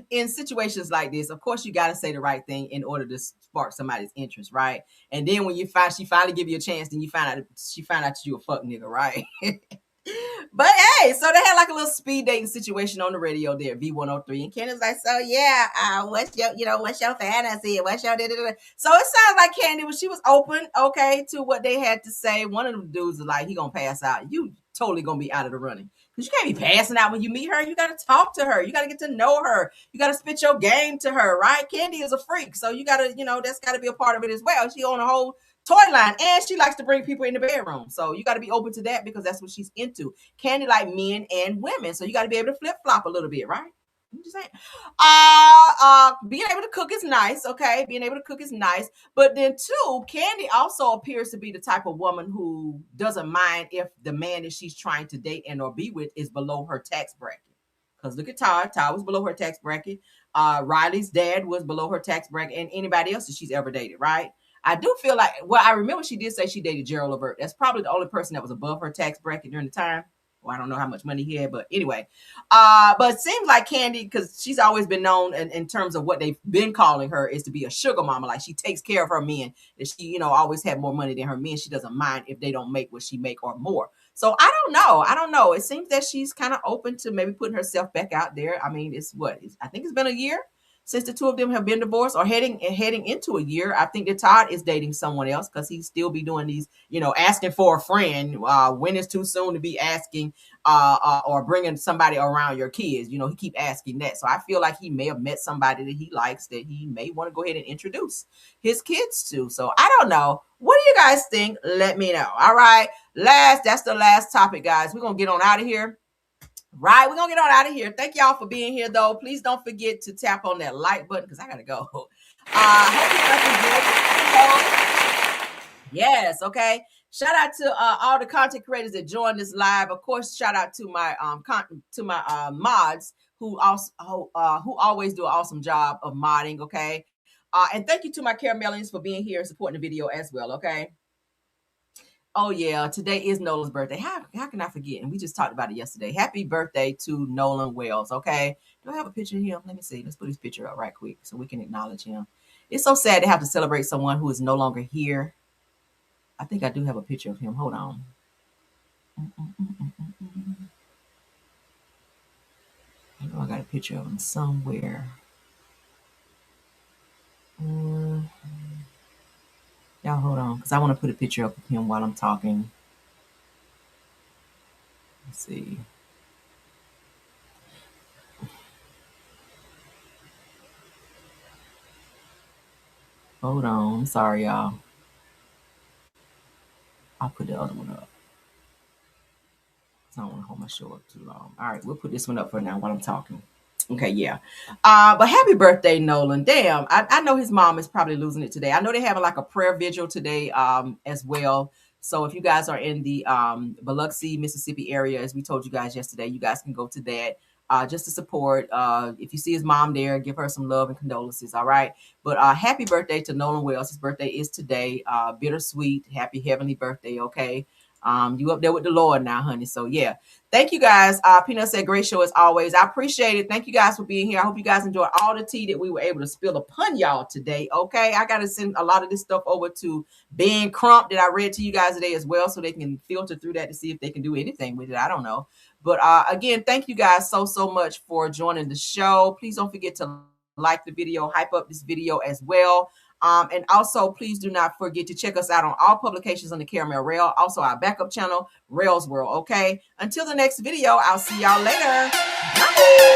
in situations like this, of course, you got to say the right thing in order to spark somebody's interest, right? And then when she finally give you a chance, then she find out that you a fuck nigga, right? But hey, so they had like a little speed dating situation on the radio there, V103, and Candy was like, "So yeah, what's your fantasy? What's your da-da-da-da?" So it sounds like Candy she was open, okay, to what they had to say. One of them dudes was like, "He gonna pass out. You totally gonna be out of the running because you can't be passing out when you meet her. You gotta talk to her. You gotta get to know her. You gotta spit your game to her, right? Candy is a freak, so you gotta, that's gotta be a part of it as well. She on a whole toy line, and she likes to bring people in the bedroom, so you got to be open to that because that's what she's into. Candy like men and women, so you got to be able to flip flop a little bit, right? I'm just saying. Being able to cook is nice, okay? Being able to cook is nice, but then too, Candy also appears to be the type of woman who doesn't mind if the man that she's trying to date and or be with is below her tax bracket. Because look at Todd. Todd was below her tax bracket. Riley's dad was below her tax bracket, and anybody else that she's ever dated, right? I do feel like, well, I remember she did say she dated Gerald Levert. That's probably the only person that was above her tax bracket during the time. Well, I don't know how much money he had, but anyway. But it seems like Candy, because she's always been known in terms of what they've been calling her, is to be a sugar mama. Like she takes care of her men. That she, always had more money than her men. She doesn't mind if they don't make what she make or more. So I don't know. It seems that she's kind of open to maybe putting herself back out there. I mean, I think it's been a year since the two of them have been divorced or heading into a year. I think that Todd is dating someone else because he still be doing these, asking for a friend. When it's too soon to be asking or bringing somebody around your kids. He keep asking that. So I feel like he may have met somebody that he likes that he may want to go ahead and introduce his kids to. So I don't know. What do you guys think? Let me know. All right. That's the last topic, guys. We're going to get on out of here. Right, we're gonna get on out of here. Thank y'all for being here, though. Please don't forget to tap on that like button because I gotta go. Yes, okay. Shout out to all the content creators that joined this live. Of course, shout out to my mods who always do an awesome job of modding. Okay, and thank you to my Karmelians for being here and supporting the video as well. Okay. Oh yeah, today is Nolan's birthday. How can I forget? And we just talked about it yesterday. Happy birthday to Nolan Wells, okay? Do I have a picture of him? Let me see. Let's put his picture up right quick so we can acknowledge him. It's so sad to have to celebrate someone who is no longer here. I think I do have a picture of him. Hold on. I know I got a picture of him somewhere. Y'all hold on, because I want to put a picture up of him while I'm talking. Let's see. Hold on. I'm sorry, y'all. I'll put the other one up. I don't want to hold my show up too long. All right, we'll put this one up for now while I'm talking. Okay, yeah. But happy birthday, Nolan. Damn, I know his mom is probably losing it today. I know they're having like a prayer vigil today as well. So if you guys are in the Biloxi, Mississippi area, as we told you guys yesterday, you guys can go to that just to support. If you see his mom there, give her some love and condolences, all right? But happy birthday to Nolan Wells. His birthday is today. Bittersweet, happy heavenly birthday, okay? You up there with the Lord now, honey. So yeah, thank you guys. Peanut said great show as always. I appreciate it. Thank you guys for being here. I hope you guys enjoyed all the tea that we were able to spill upon y'all today. Okay, I got to send a lot of this stuff over to Ben Crump that I read to you guys today as well, so they can filter through that to see if they can do anything with it. I don't know, but again, thank you guys so much for joining the show. Please don't forget to like the video, hype up this video as well. And also, please do not forget to check us out on all publications on the Caramel Rail. Also, our backup channel, Rail's World. Okay. Until the next video, I'll see y'all later. Bye.